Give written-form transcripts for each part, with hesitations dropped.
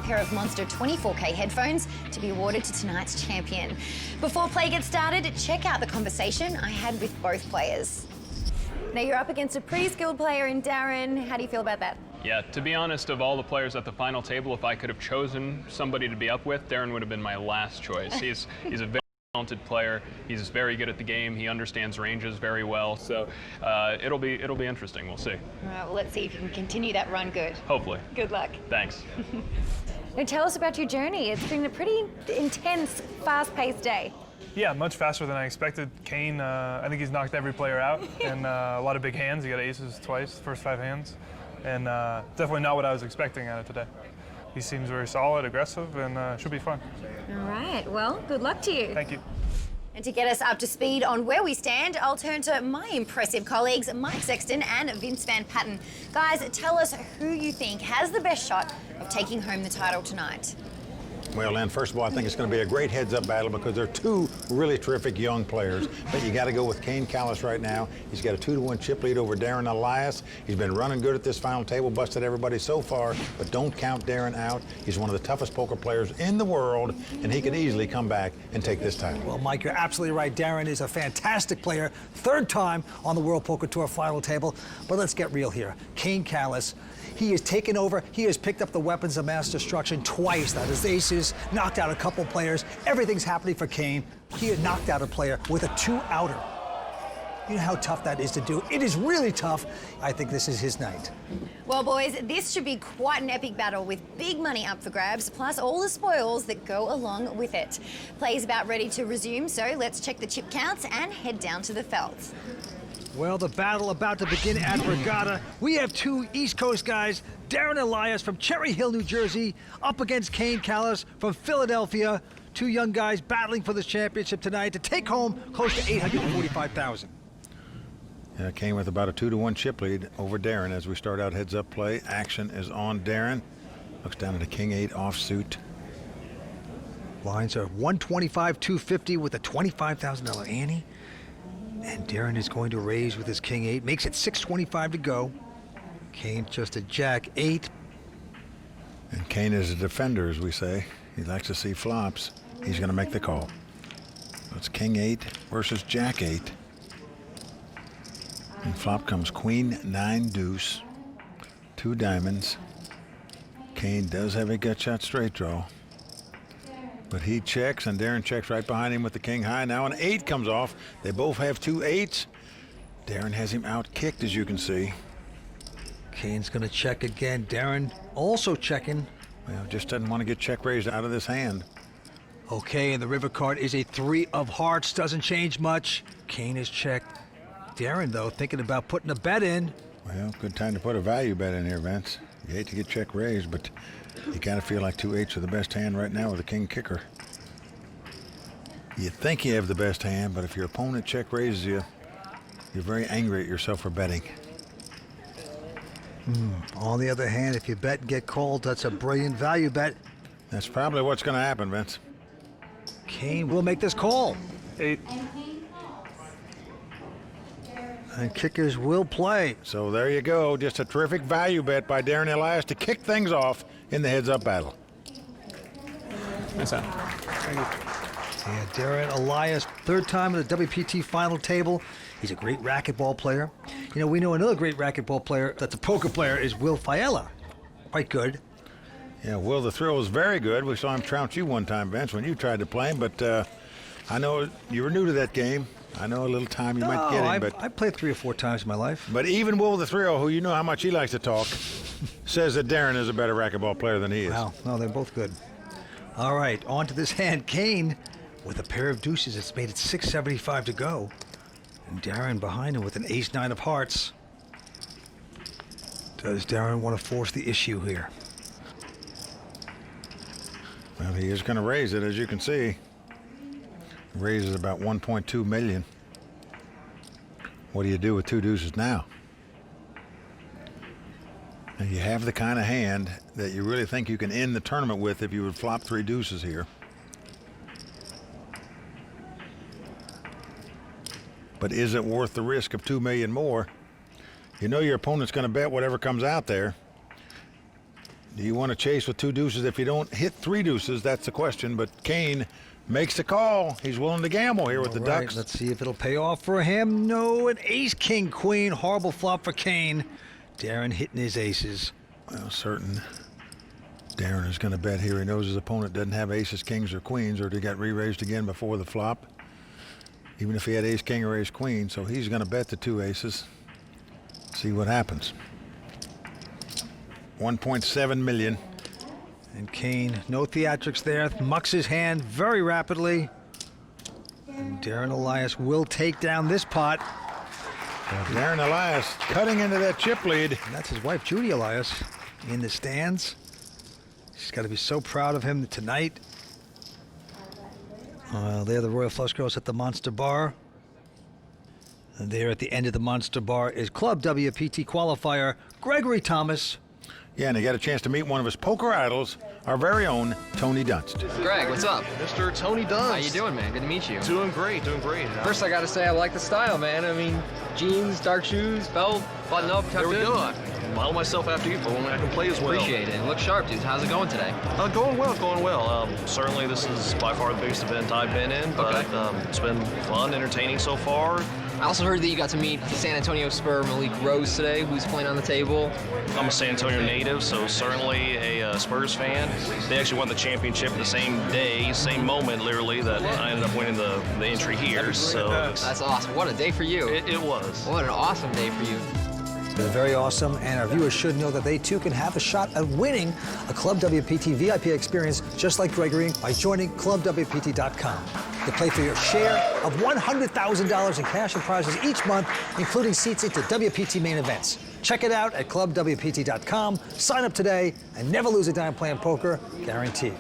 pair of Monster 24K headphones to be awarded to tonight's champion. Before play gets started, check out the conversation I had with both players. Now you're up against a pretty skilled player in Darren. How do you feel about that? Yeah, to be honest, of all the players at the final table, if I could have chosen somebody to be up with, Darren would have been my last choice. He's a very talented player. He's very good at the game. He understands ranges very well. So it'll be interesting. We'll see. All right, well, let's see if you can continue that run good. Hopefully. Good luck. Thanks. Now tell us about your journey. It's been a pretty intense, fast-paced day. Yeah, much faster than I expected. Kane, I think he's knocked every player out, and a lot of big hands. He got aces twice, first 5 hands, and definitely not what I was expecting out of today. He seems very solid, aggressive, and should be fun. All right, well, good luck to you. Thank you. And to get us up to speed on where we stand, I'll turn to my impressive colleagues, Mike Sexton and Vince Van Patten. Guys, tell us who you think has the best shot of taking home the title tonight. Well, Lynn, first of all, I think it's going to be a great heads-up battle because they're two really terrific young players. But you got to go with Kane Callis right now. He's got a 2-1 chip lead over Darren Elias. He's been running good at this final table, busted everybody so far, but don't count Darren out. He's one of the toughest poker players in the world, and he could easily come back and take this title. Well, Mike, you're absolutely right. Darren is a fantastic player, 3rd time on the World Poker Tour final table. But let's get real here. Kane Callis, he has taken over. He has picked up the weapons of mass destruction twice. That is aces, knocked out a couple players. Everything's happening for Kane. He had knocked out a player with a 2-outer. You know how tough that is to do. It is really tough. I think this is his night. Well, boys, this should be quite an epic battle with big money up for grabs, plus all the spoils that go along with it. Play is about ready to resume, so let's check the chip counts and head down to the felt. Well, the battle about to begin at Regatta. We have 2 East Coast guys, Darren Elias from Cherry Hill, New Jersey, up against Kane Callis from Philadelphia. 2 young guys battling for this championship tonight to take home close to $845,000. Yeah, Kane with about a 2-1 chip lead over Darren as we start out heads-up play. Action is on Darren. Looks down at a King-8 offsuit. Lines are 125, 250 with a $25,000 ante. And Darren is going to raise with his King-8. Makes it 625 to go. Kane just a Jack-8. And Kane is a defender, as we say. He likes to see flops. He's going to make the call. So it's King-8 versus Jack-8. And flop comes Queen-9 deuce. 2 diamonds. Kane does have a gut shot straight draw. But he checks, and Darren checks right behind him with the king high. Now an 8 comes off. They both have 2 8s. Darren has him out kicked, as you can see. Kane's going to check again. Darren also checking. Well, just doesn't want to get check raised out of this hand. Okay, and the river card is a 3 of hearts. Doesn't change much. Kane is checked. Darren, though, thinking about putting a bet in. Well, good time to put a value bet in here, Vince. You hate to get check raised, but you gotta feel like 2 8s are the best hand right now with a king kicker. You think you have the best hand, but if your opponent check raises you, you're very angry at yourself for betting. On the other hand, if you bet and get called, that's a brilliant value bet. That's probably what's gonna happen, Vince. Kane will make this call. 8. And kickers will play. So there you go, just a terrific value bet by Darren Elias to kick things off in the heads-up battle. Nice out. Yeah, Darren Elias, 3rd time at the WPT final table. He's a great racquetball player. You know, we know another great racquetball player that's a poker player is Will Fiala. Quite good. Yeah, Will the Thrill was very good. We saw him trounce you one time, Vince, when you tried to play him, but I know you were new to that game. I know a little time you might get him, but I played 3 or 4 times in my life. But even Will the Thrill, who you know how much he likes to talk, says that Darren is a better racquetball player than he is. Wow, no, they're both good. All right, on to this hand. Kane with a pair of deuces. It's made it 675 to go. And Darren behind him with an ace-9 of hearts. Does Darren want to force the issue here? Well, he is going to raise it, as you can see. Raises about 1.2 million. What do you do with 2 deuces now? And you have the kind of hand that you really think you can end the tournament with if you would flop 3 deuces here. But is it worth the risk of 2 million more? You know your opponent's going to bet whatever comes out there. Do you want to chase with 2 deuces? If you don't hit 3 deuces, that's the question. But Kane makes the call. He's willing to gamble here with the Ducks. Let's see if it'll pay off for him. No, an ace, king, queen. Horrible flop for Kane. Darren hitting his aces. Well, certain Darren is going to bet here. He knows his opponent doesn't have aces, kings, or queens, or he got re-raised again before the flop. Even if he had ace, king, or ace, queen. So he's going to bet the 2 aces. See what happens. 1.7 million. And Kane, no theatrics there, mucks his hand very rapidly. And Darren Elias will take down this pot. Darren Elias cutting into that chip lead. And that's his wife, Judy Elias, in the stands. She's got to be so proud of him tonight. They're the Royal Flush Girls at the Monster Bar. And there at the end of the Monster Bar is Club WPT qualifier Gregory Thomas. Yeah, and he got a chance to meet one of his poker idols, our very own Tony Dunst. Greg, what's up? Mr. Tony Dunst. How you doing, man? Good to meet you. Doing great, doing great. First, I gotta say I like the style, man. I mean, jeans, dark shoes, belt, button up, tucked There we in. go. I model myself after you, but when I can play as well. Appreciate it. Look sharp, dude. How's it going today? Going well, going well. Certainly this is by far the biggest event I've been in, but Okay. it's been fun, entertaining so far. I also heard that you got to meet San Antonio Spur Malik Rose today, who's playing on the table. I'm a San Antonio native, so certainly a Spurs fan. They actually won the championship the same day, same moment, literally, that I ended up winning the entry here. So That's awesome. What a day for you. it was. What an awesome day for you. They're very awesome, and our viewers should know that they too can have a shot at winning a Club WPT VIP experience just like Gregory by joining ClubWPT.com. You play for your share of $100,000 in cash and prizes each month, including seats into WPT main events. Check it out at ClubWPT.com. Sign up today and never lose a dime playing poker, guaranteed.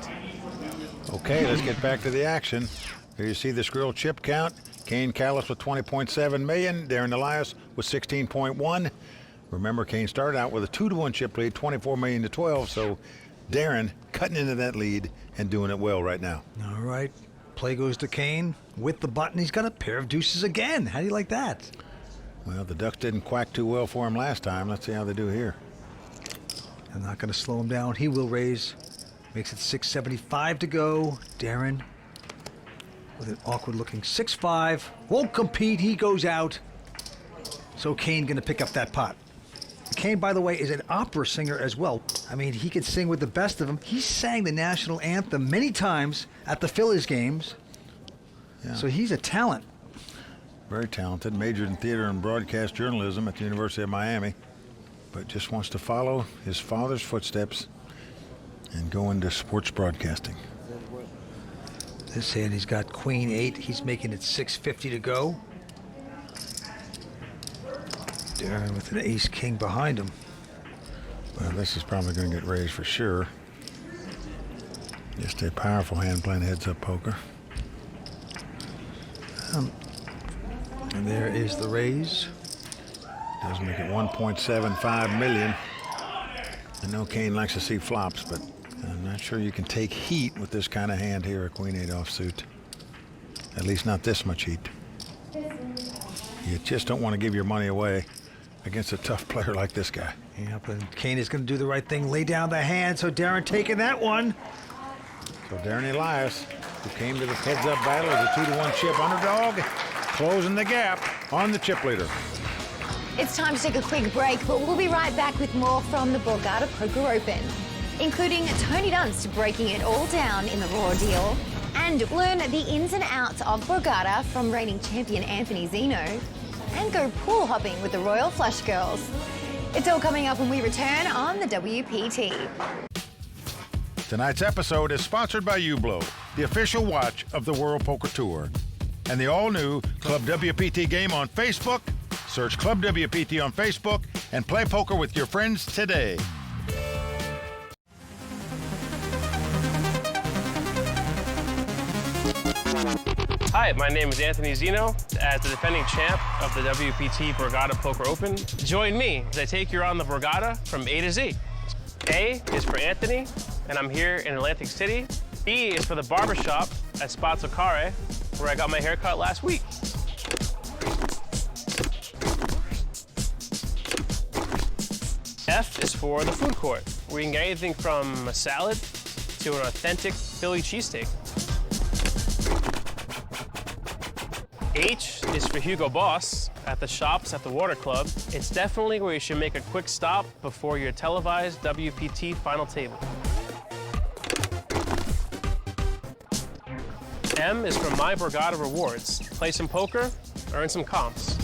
Okay, let's get back to the action. Here you see the Skrill chip count. Kane Callis with 20.7 million. Darren Elias with 16.1. Remember, Kane started out with a 2-to-1 chip lead, 24 million to 12. So Darren cutting into that lead and doing it well right now. All right, play goes to Kane with the button. He's got a pair of deuces again. How do you like that? Well, the Ducks didn't quack too well for him last time. Let's see how they do here. I'm not going to slow him down. He will raise. Makes it 675 to go. Darren with an awkward-looking 6-5. Won't compete. He goes out. So Kane going to pick up that pot. Kane, by the way, is an opera singer as well. I mean, he can sing with the best of them. He sang the national anthem many times at the Phillies games. Yeah. So he's a talent. Very talented. Majored in theater and broadcast journalism at the University of Miami. But just wants to follow his father's footsteps and go into sports broadcasting. This hand, he's got Queen 8. He's making it 650 to go. Darren with an ace king behind him. Well, this is probably going to get raised for sure. Just a powerful hand playing heads-up poker. And there is the raise. Does make it 1.75 million. I know Kane likes to see flops, but I'm not sure you can take heat with this kind of hand here, a Queen 8 offsuit. At least not this much heat. You just don't want to give your money away against a tough player like this guy. Yep, and Kane is going to do the right thing, lay down the hand, so Darren taking that one. So Darren Elias, who came to the heads-up battle as a 2-to-1 chip underdog, closing the gap on the chip leader. It's time to take a quick break, but we'll be right back with more from the Borgata Poker Open, including Tony Dunst breaking it all down in the Raw deal, and learn the ins and outs of Borgata from reigning champion Anthony Zeno, and go pool hopping with the Royal Flush Girls. It's all coming up when we return on the WPT. Tonight's episode is sponsored by Ublo, the official watch of the World Poker Tour, and the all-new Club WPT game on Facebook. Search Club WPT on Facebook and play poker with your friends today. Hi, my name is Anthony Zeno. As the defending champ of the WPT Borgata Poker Open, join me as I take you around the Borgata from A to Z. A is for Anthony, and I'm here in Atlantic City. B is for the barbershop at Spazio Care, where I got my haircut last week. F is for the food court, where you can get anything from a salad to an authentic Philly cheesesteak. H is for Hugo Boss at the shops at the Water Club. It's definitely where you should make a quick stop before your televised WPT final table. M is for My Borgata Rewards. Play some poker, earn some comps.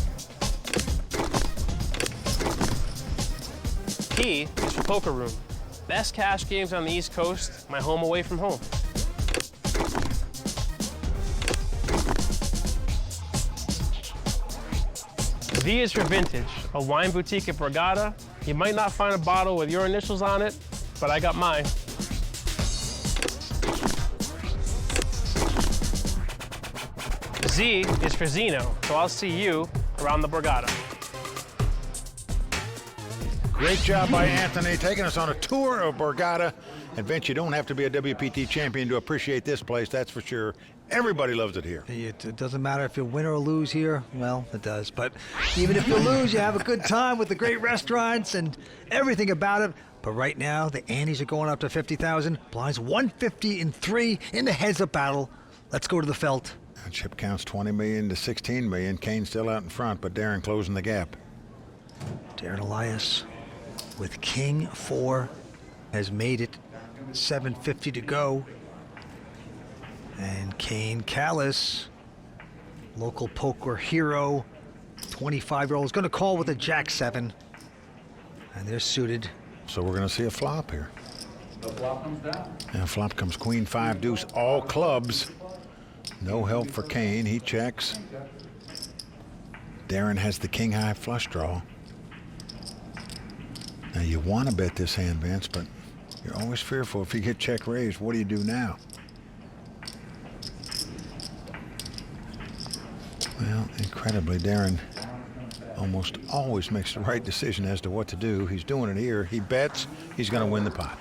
P is for Poker Room. Best cash games on the East Coast, my home away from home. V is for Vintage, a wine boutique at Borgata. You might not find a bottle with your initials on it, but I got mine. Z is for Zeno, so I'll see you around the Borgata. Great job by Anthony, taking us on a tour of Borgata. And Vince, you don't have to be a WPT champion to appreciate this place, that's for sure. Everybody loves it here. It doesn't matter if you win or lose here. Well, it does. But even if you lose, you have a good time with the great restaurants and everything about it. But right now, the antes are going up to 50,000. Blinds 150 in 3 in the heads-up battle. Let's go to the felt. Chip counts 20 million to 16 million. Kane still out in front, but Darren closing the gap. Darren Elias with King 4 has made it. 750 to go. And Kane Callis, local poker hero, 25-year-old, is going to call with a Jack 7. And they're suited. So we're going to see a flop here. The flop comes down. And flop comes Queen 5 deuce, all clubs. No help for Kane, he checks. Darren has the king high flush draw. Now you want to bet this hand, Vince, but you're always fearful if you get check raised. What do you do now? Well, incredibly, Darren almost always makes the right decision as to what to do. He's doing it here. He bets he's going to win the pot.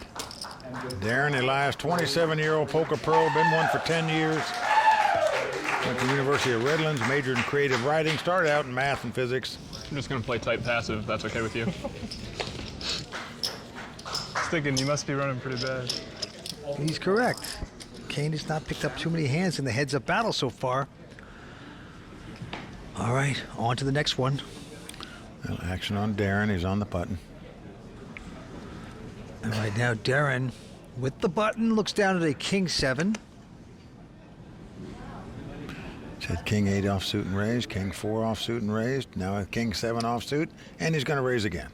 Darren Elias, 27-year-old poker pro, been one for 10 years. Went to the University of Redlands, majored in creative writing, started out in math and physics. I'm just going to play type passive, if that's okay with you. I was thinking you must be running pretty bad. He's correct. Kane has not picked up too many hands in the heads-up battle so far. All right, on to the next one. Well, action on Darren. He's on the button. And right now, Darren, with the button, looks down at a King 7. Said King 8 offsuit and raised, King 4 offsuit and raised, now a King 7 offsuit, and he's going to raise again.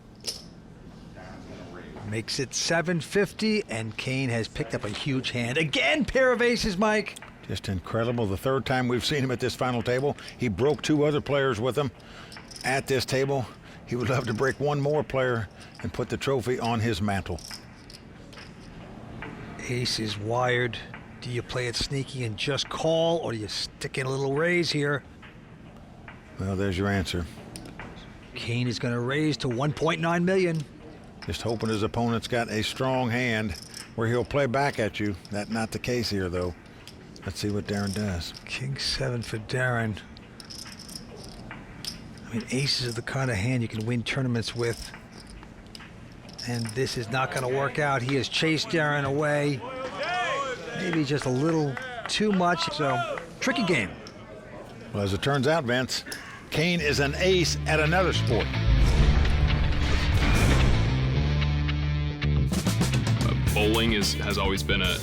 Makes it 750, and Kane has picked up a huge hand. Again, pair of aces, Mike. Just incredible. The third time we've seen him at this final table. He broke 2 other players with him at this table. He would love to break 1 more player and put the trophy on his mantle. Ace is wired. Do you play it sneaky and just call, or do you stick in a little raise here? Well, there's your answer. Kane is going to raise to 1.9 million. Just hoping his opponent's got a strong hand where he'll play back at you. That's not the case here, though. Let's see what Darren does. King 7 for Darren. I mean, aces are the kind of hand you can win tournaments with. And this is not going to work out. He has chased Darren away. Maybe just a little too much. So, tricky game. Well, as it turns out, Vince, Kane is an ace at another sport. Bowling has always been a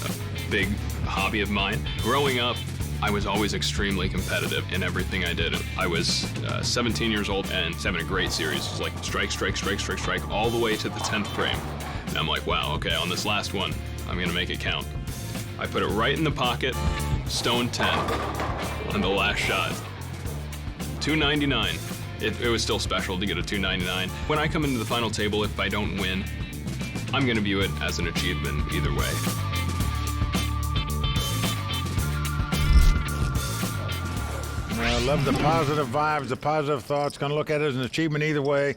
big hobby of mine. Growing up, I was always extremely competitive in everything I did. I was 17 years old and having a great series. It was like strike, strike, strike, strike, strike, all the way to the 10th frame. And I'm like, wow, okay, on this last one, I'm gonna make it count. I put it right in the pocket, stone 10 on the last shot. 299. It was still special to get a 299. When I come into the final table, if I don't win, I'm going to view it as an achievement either way. I love the positive vibes, the positive thoughts. Going to look at it as an achievement either way.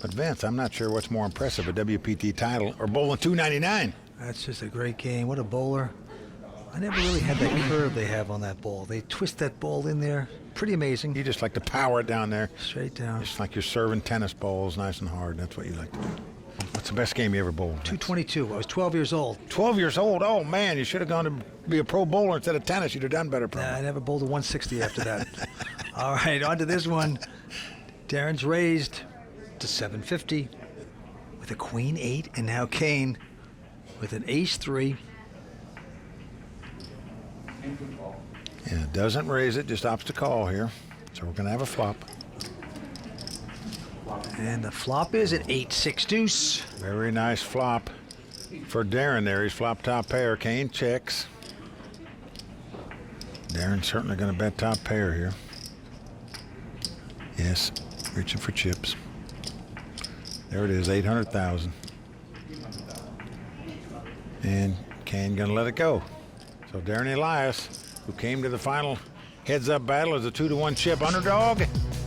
But Vince, I'm not sure what's more impressive, a WPT title or bowling 299. That's just a great game. What a bowler. I never really had that curve they have on that ball. They twist that ball in there. Pretty amazing. You just like to power it down there. Straight down. Just like you're serving tennis balls nice and hard. That's what you like to do. What's the best game you ever bowled? 222. I was 12 years old. 12 years old? Oh, man, you should have gone to be a pro bowler instead of tennis. You'd have done better, probably. Nah, I never bowled a 160 after that. All right, on to this one. Darren's raised to 750 with a queen 8, and now Kane with an ace 3. Yeah, doesn't raise it, just opts to call here. So we're going to have a flop. And the flop is an 8-6 deuce. Very nice flop for Darren there. He's flop top pair. Kane checks. Darren's certainly going to bet top pair here. Yes, reaching for chips. There it is, 800,000. And Kane going to let it go. So Darren Elias, who came to the final heads-up battle as a 2-1 chip underdog,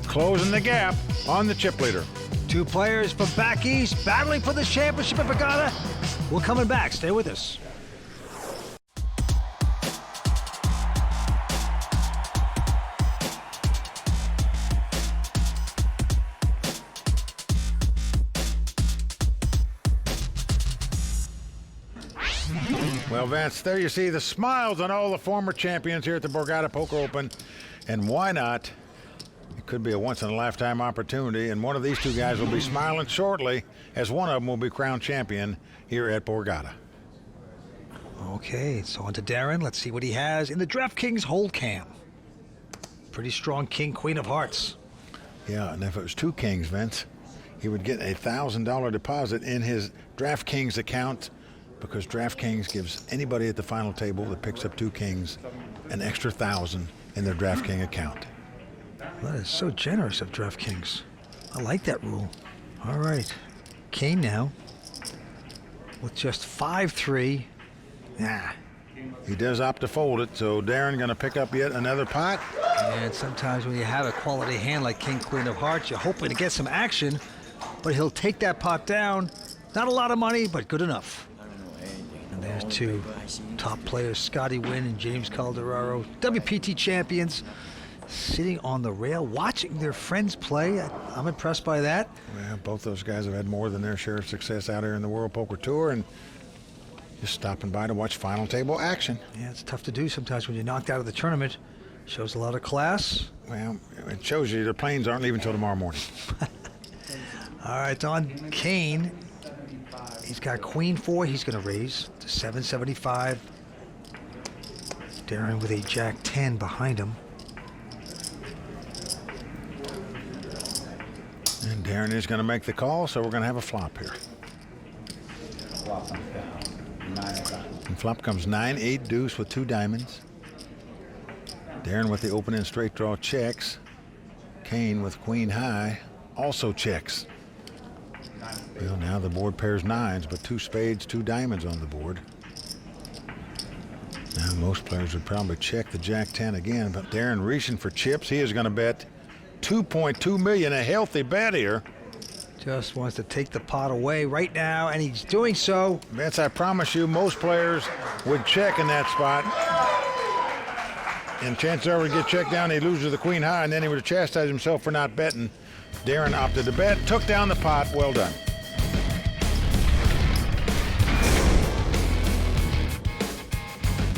closing the gap on the chip leader. 2 players from back east battling for the championship of Borgata. We're coming back. Stay with us. Well, Vince, there you see the smiles on all the former champions here at the Borgata Poker Open. And why not? It could be a once-in-a-lifetime opportunity, and one of these 2 guys will be smiling shortly as one of them will be crowned champion here at Borgata. Okay, so on to Darren. Let's see what he has in the DraftKings hold cam. Pretty strong king, queen of hearts. Yeah, and if it was 2 kings, Vince, he would get a $1,000 deposit in his DraftKings account, because DraftKings gives anybody at the final table that picks up 2 kings an extra $1,000 in their DraftKings account. That is so generous of DraftKings. I like that rule. All right, Kane now with just 5-3. He does opt to fold it, so Darren going to pick up yet another pot. And sometimes when you have a quality hand like king, queen of hearts, you're hoping to get some action, but he'll take that pot down. Not a lot of money, but good enough. And there's 2 top players, Scotty Wynn and James Calderaro, WPT champions, sitting on the rail, watching their friends play. I'm impressed by that. Well, both those guys have had more than their share of success out here in the World Poker Tour, and just stopping by to watch final table action. Yeah, it's tough to do sometimes when you're knocked out of the tournament. Shows a lot of class. Well, it shows you the planes aren't leaving until tomorrow morning. All right, on Kane. He's got queen 4. He's going to raise to 775. Darren with a jack 10 behind him. And Darren is going to make the call, so we're going to have a flop here. And flop comes 9-8 deuce with 2 diamonds. Darren with the open-end straight draw checks. Kane with queen high also checks. Well, now the board pairs 9s, but 2 spades, 2 diamonds on the board. Now most players would probably check the jack 10 again, but Darren reaching for chips. He is going to bet $2.2 million, a healthy bet here. Just wants to take the pot away right now, and he's doing so. Vince, I promise you, most players would check in that spot. And chances are he'd get checked down, he'd lose to the queen high, and then he would have chastised himself for not betting. Darren opted to bet, took down the pot. Well done.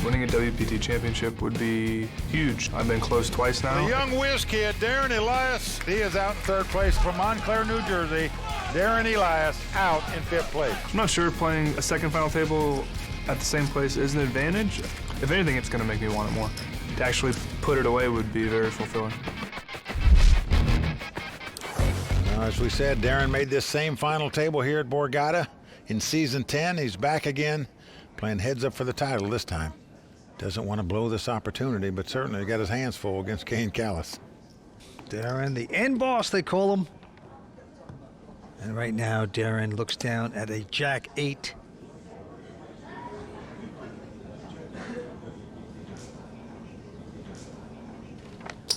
Winning a WPT championship would be huge. I've been close twice now. The young whiz kid, Darren Elias, he is out in 3rd place from Montclair, New Jersey. Darren Elias out in 5th place. I'm not sure playing a second final table at the same place is an advantage. If anything, it's going to make me want it more. To actually put it away would be very fulfilling. Now, as we said, Darren made this same final table here at Borgata in season 10. He's back again, playing heads up for the title this time. Doesn't want to blow this opportunity, but certainly got his hands full against Kane Callis. Darren, the end boss, they call him. And right now, Darren looks down at a jack 8.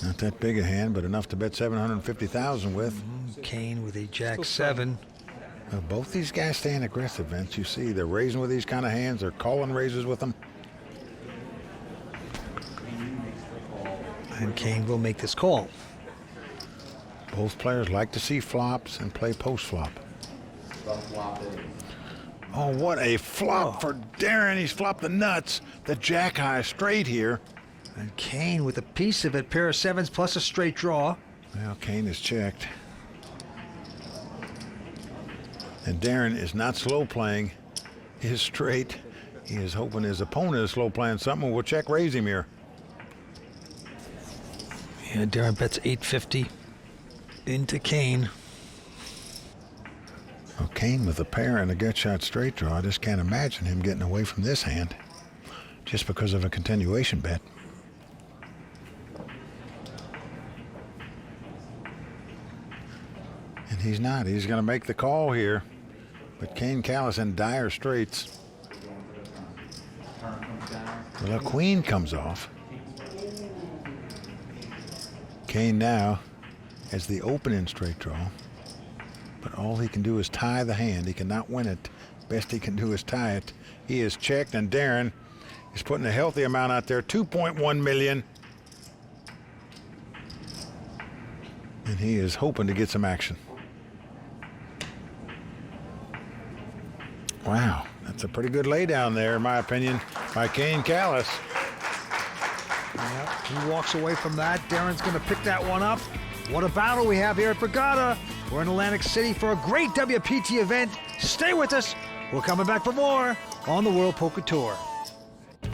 Not that big a hand, but enough to bet $750,000 with. Kane with a jack 7. Well, both these guys staying aggressive, Vince. You see, they're raising with these kind of hands. They're calling raises with them. And Kane will make this call. Both players like to see flops and play post-flop. The flop is. Oh, what a flop for Darren. He's flopped the nuts. The jack high straight here. And Kane with a piece of it, pair of sevens plus a straight draw. Well, Kane is checked. And Darren is not slow playing his straight. He is hoping his opponent is slow playing something. We'll check raise him here. Yeah, Darren bets 850 into Kane. Well, Kane with a pair and a gut shot straight draw. I just can't imagine him getting away from this hand just because of a continuation bet. And he's not. He's going to make the call here. But Kane Callis in dire straits. Well, a queen comes off. Kane now has the opening straight draw. But all he can do is tie the hand. He cannot win it. Best he can do is tie it. He is checked, and Darren is putting a healthy amount out there, 2.1 million. And he is hoping to get some action. Wow, that's a pretty good laydown there, in my opinion, by Kane Callis. Yep, he walks away from that. Darren's going to pick that one up. What a battle we have here at Borgata. We're in Atlantic City for a great WPT event. Stay with us. We're coming back for more on the World Poker Tour.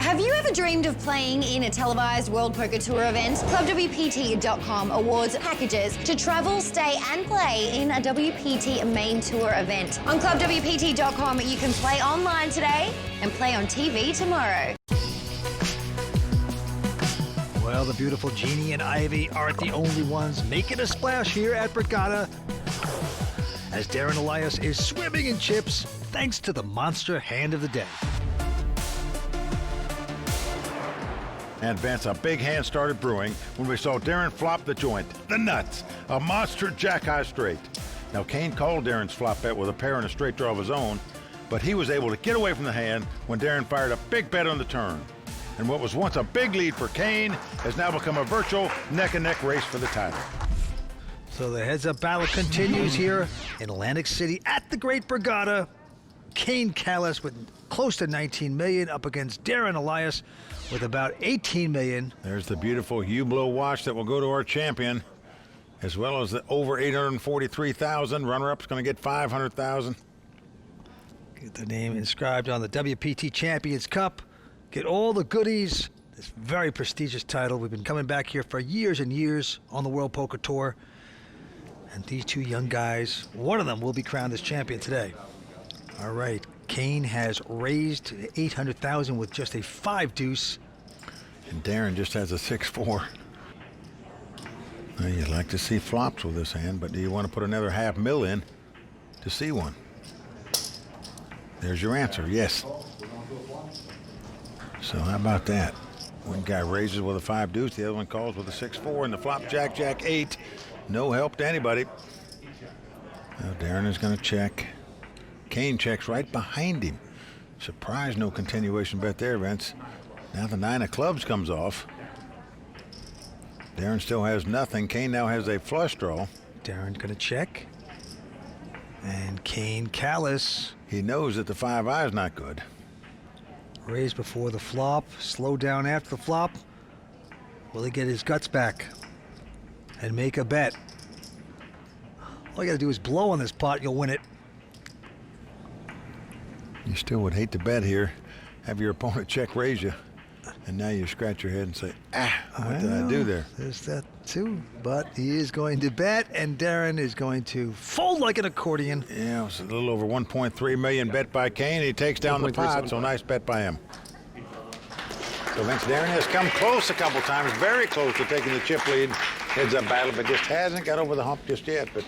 Have you ever dreamed of playing in a televised World Poker Tour event? ClubWPT.com awards packages to travel, stay, and play in a WPT main tour event. On ClubWPT.com, you can play online today and play on TV tomorrow. Well, the beautiful Jeannie and Ivy aren't the only ones making a splash here at Borgata, as Darren Elias is swimming in chips thanks to the monster hand of the day. And Vince, a big hand started brewing when we saw Darren flop the joint, the nuts, a monster jack high straight. Now, Kane called Darren's flop bet with a pair and a straight draw of his own, but he was able to get away from the hand when Darren fired a big bet on the turn. And what was once a big lead for Kane has now become a virtual neck-and-neck race for the title. So the heads-up battle continues here in Atlantic City at the Great Borgata. Kane Callis with close to 19 million up against Darren Elias with about 18 million. There's the beautiful Hublot watch that will go to our champion, as well as the over 843,000. Runner-up's going to get 500,000. Get the name inscribed on the WPT Champions Cup. Get all the goodies. This very prestigious title. We've been coming back here for years and years on the World Poker Tour. And these two young guys, one of them will be crowned as champion today. All right, Kane has raised to 800,000 with just a 5-deuce. And Darren just has a 6-4. Well, you'd like to see flops with this hand, but do you want to put another $500,000 in to see one? There's your answer, yes. So how about that? One guy raises with a 5-deuce, the other one calls with a 6-4, and the flop jack, jack 8. No help to anybody. Now Darren is going to check. Kane checks right behind him. Surprise, no continuation bet there, Vince. Now the 9 of clubs comes off. Darren still has nothing. Kane now has a flush draw. Darren going to check. And Kane Callis. He knows that the 5-eye is not good. Raise before the flop, slow down after the flop. Will he get his guts back and make a bet? All you gotta do is blow on this pot, you'll win it. You still would hate to bet here, have your opponent check raise you, and now you scratch your head and say, what did I do there? There's that too, but he is going to bet, and Darren is going to fold like an accordion. Yeah, it was a little over 1.3 million bet by Kane. He takes down the pot, so nice bet by him. So Vince, Darren has come close a couple times, very close to taking the chip lead. Heads-up battle, but just hasn't got over the hump just yet, but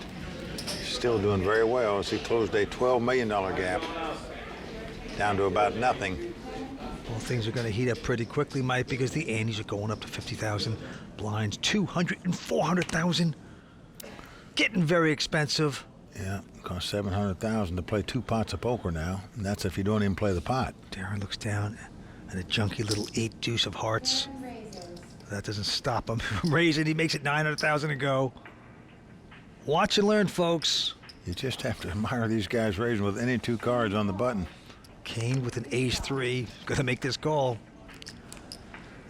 still doing very well as he closed a $12 million gap down to about nothing. Well, things are going to heat up pretty quickly, Mike, because the antes are going up to 50,000. Blinds 200 and 400,000. Getting very expensive. Yeah, it costs 700,000 to play 2 pots of poker now, and that's if you don't even play the pot. Darren looks down at a junky little 8-deuce of hearts. That doesn't stop him from raising. He makes it 900,000 to go. Watch and learn, folks. You just have to admire these guys raising with any two cards on the button. Kane with an ace-3, gonna make this call.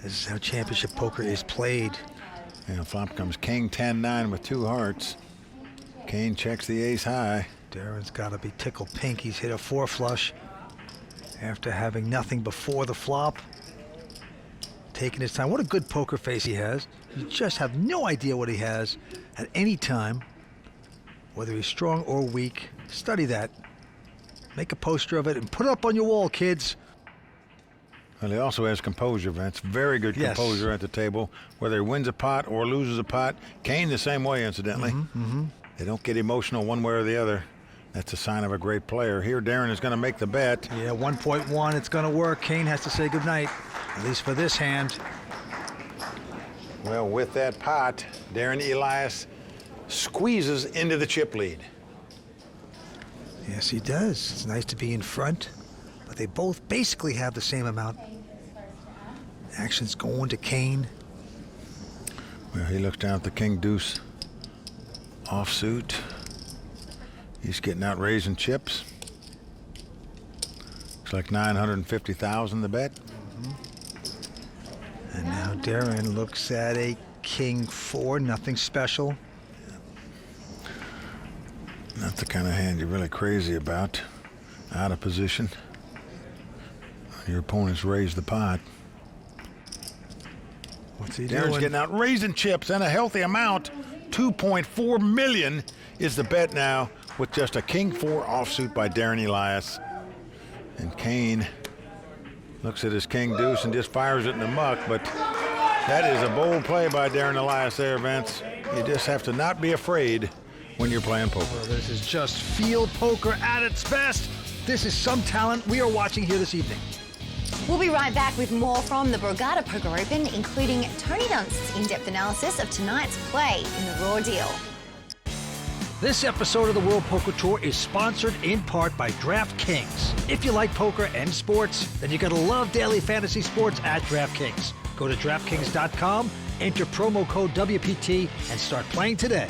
This is how championship poker is played. And flop comes king 10-9 with 2 hearts. Kane checks the ace high. Darren's gotta be tickled pink. He's hit a 4 flush after having nothing before the flop. Taking his time. What a good poker face he has. You just have no idea what he has at any time, whether he's strong or weak. Study that. Make a poster of it and put it up on your wall, kids. Well, he also has composure, Vince. Very good composure at the table, whether he wins a pot or loses a pot. Kane the same way, incidentally. They don't get emotional one way or the other. That's a sign of a great player. Here, Darren is going to make the bet. Yeah, 1.1, it's going to work. Kane has to say goodnight, at least for this hand. Well, with that pot, Darren Elias squeezes into the chip lead. Yes, he does. It's nice to be in front, but they both basically have the same amount. Action's going to Kane. Well, he looks down at the king deuce offsuit. He's getting out raising chips. Looks like 950,000 the bet. And now Darren looks at a king 4, nothing special. Not the kind of hand you're really crazy about. Out of position. Your opponent's raised the pot. What's he Darren's doing? getting out raising chips and a healthy amount. 2.4 million is the bet now with just a king 4 offsuit by Darren Elias. And Kane looks at his king deuce and just fires it in the muck, but that is a bold play by Darren Elias there, Vince. You just have to not be afraid when you're playing poker. Well, this is just field poker at its best. This is some talent we are watching here this evening. We'll be right back with more from the Borgata Poker Open, including Tony Dunst's in-depth analysis of tonight's play in the Raw Deal. This episode of the World Poker Tour is sponsored in part by DraftKings. If you like poker and sports, then you're going to love daily fantasy sports at DraftKings. Go to DraftKings.com, enter promo code WPT, and start playing today.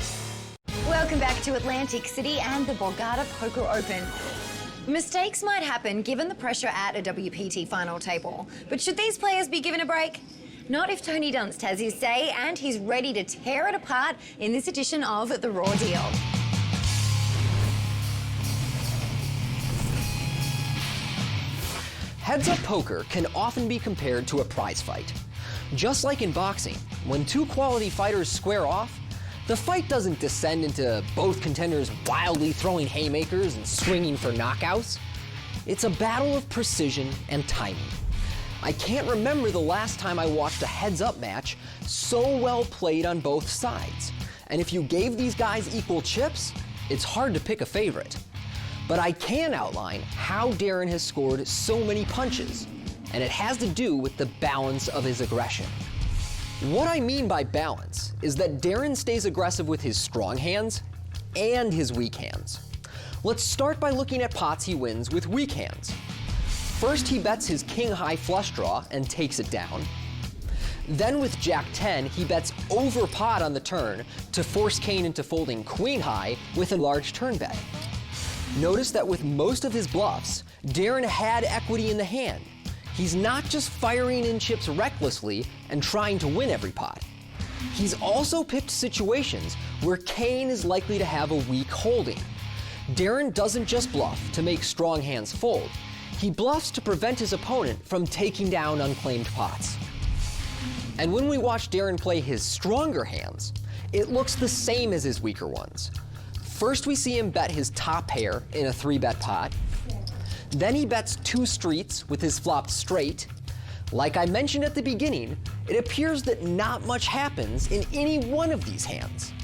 Welcome back to Atlantic City and the Borgata Poker Open. Mistakes might happen given the pressure at a WPT final table, but should these players be given a break? Not if Tony Dunst has his say, and he's ready to tear it apart in this edition of the Raw Deal. Heads-up poker can often be compared to a prize fight. Just like in boxing, when two quality fighters square off, the fight doesn't descend into both contenders wildly throwing haymakers and swinging for knockouts. It's a battle of precision and timing. I can't remember the last time I watched a heads-up match so well played on both sides. And if you gave these guys equal chips, it's hard to pick a favorite. But I can outline how Darren has scored so many punches, and it has to do with the balance of his aggression. What I mean by balance is that Darren stays aggressive with his strong hands and his weak hands. Let's start by looking at pots he wins with weak hands. First, he bets his king-high flush draw and takes it down. Then with Jack 10, he bets over pot on the turn to force Kane into folding queen-high with a large turn bet. Notice that with most of his bluffs, Darren had equity in the hand. He's not just firing in chips recklessly and trying to win every pot. He's also picked situations where Kane is likely to have a weak holding. Darren doesn't just bluff to make strong hands fold. He bluffs to prevent his opponent from taking down unclaimed pots. And when we watch Darren play his stronger hands, it looks the same as his weaker ones. First, we see him bet his top pair in a 3-bet pot. Then he bets 2 streets with his flopped straight. Like I mentioned at the beginning, it appears that not much happens in any one of these hands.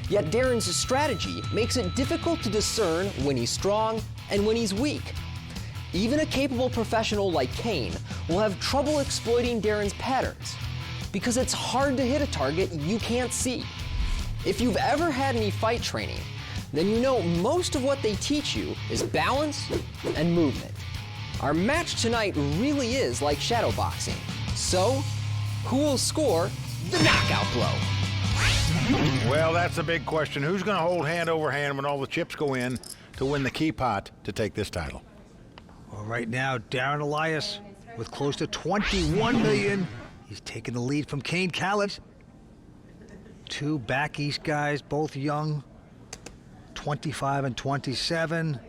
Yet Darren's strategy makes it difficult to discern when he's strong and when he's weak. Even a capable professional like Kane will have trouble exploiting Darren's patterns because it's hard to hit a target you can't see. If you've ever had any fight training, then you know most of what they teach you is balance and movement. Our match tonight really is like shadow boxing. So, who will score the knockout blow? Well, that's the big question. Who's going to hold hand over hand when all the chips go in to win the key pot to take this title? Well, right now, Darren Elias with close to 21 million. He's taking the lead from Kane Callis. Two back east guys, both young, 25 and 27,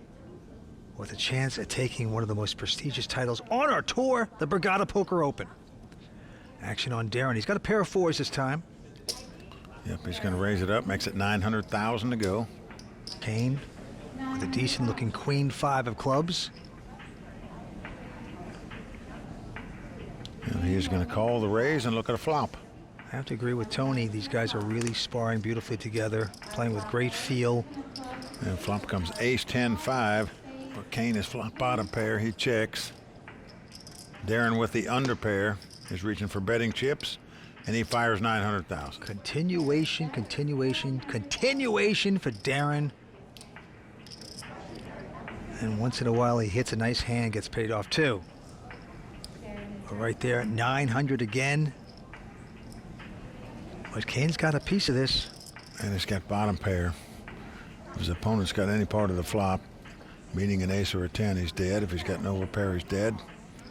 with a chance at taking one of the most prestigious titles on our tour, the Borgata Poker Open. Action on Darren. He's got a pair of fours this time. Yep, he's going to raise it up, makes it 900,000 to go. Kane with a decent looking queen five of clubs. And he is going to call the raise and look at a flop. I have to agree with Tony. These guys are really sparring beautifully together, playing with great feel. And flop comes ace 10-5. Kane is flop bottom pair. He checks. Darren with the under pair is reaching for betting chips, and he fires 900,000. Continuation for Darren. And once in a while he hits a nice hand, gets paid off too. But right there, 900 again. But Kane's got a piece of this. And he's got bottom pair. If his opponent's got any part of the flop, meaning an ace or a 10, he's dead. If he's got an overpair, he's dead.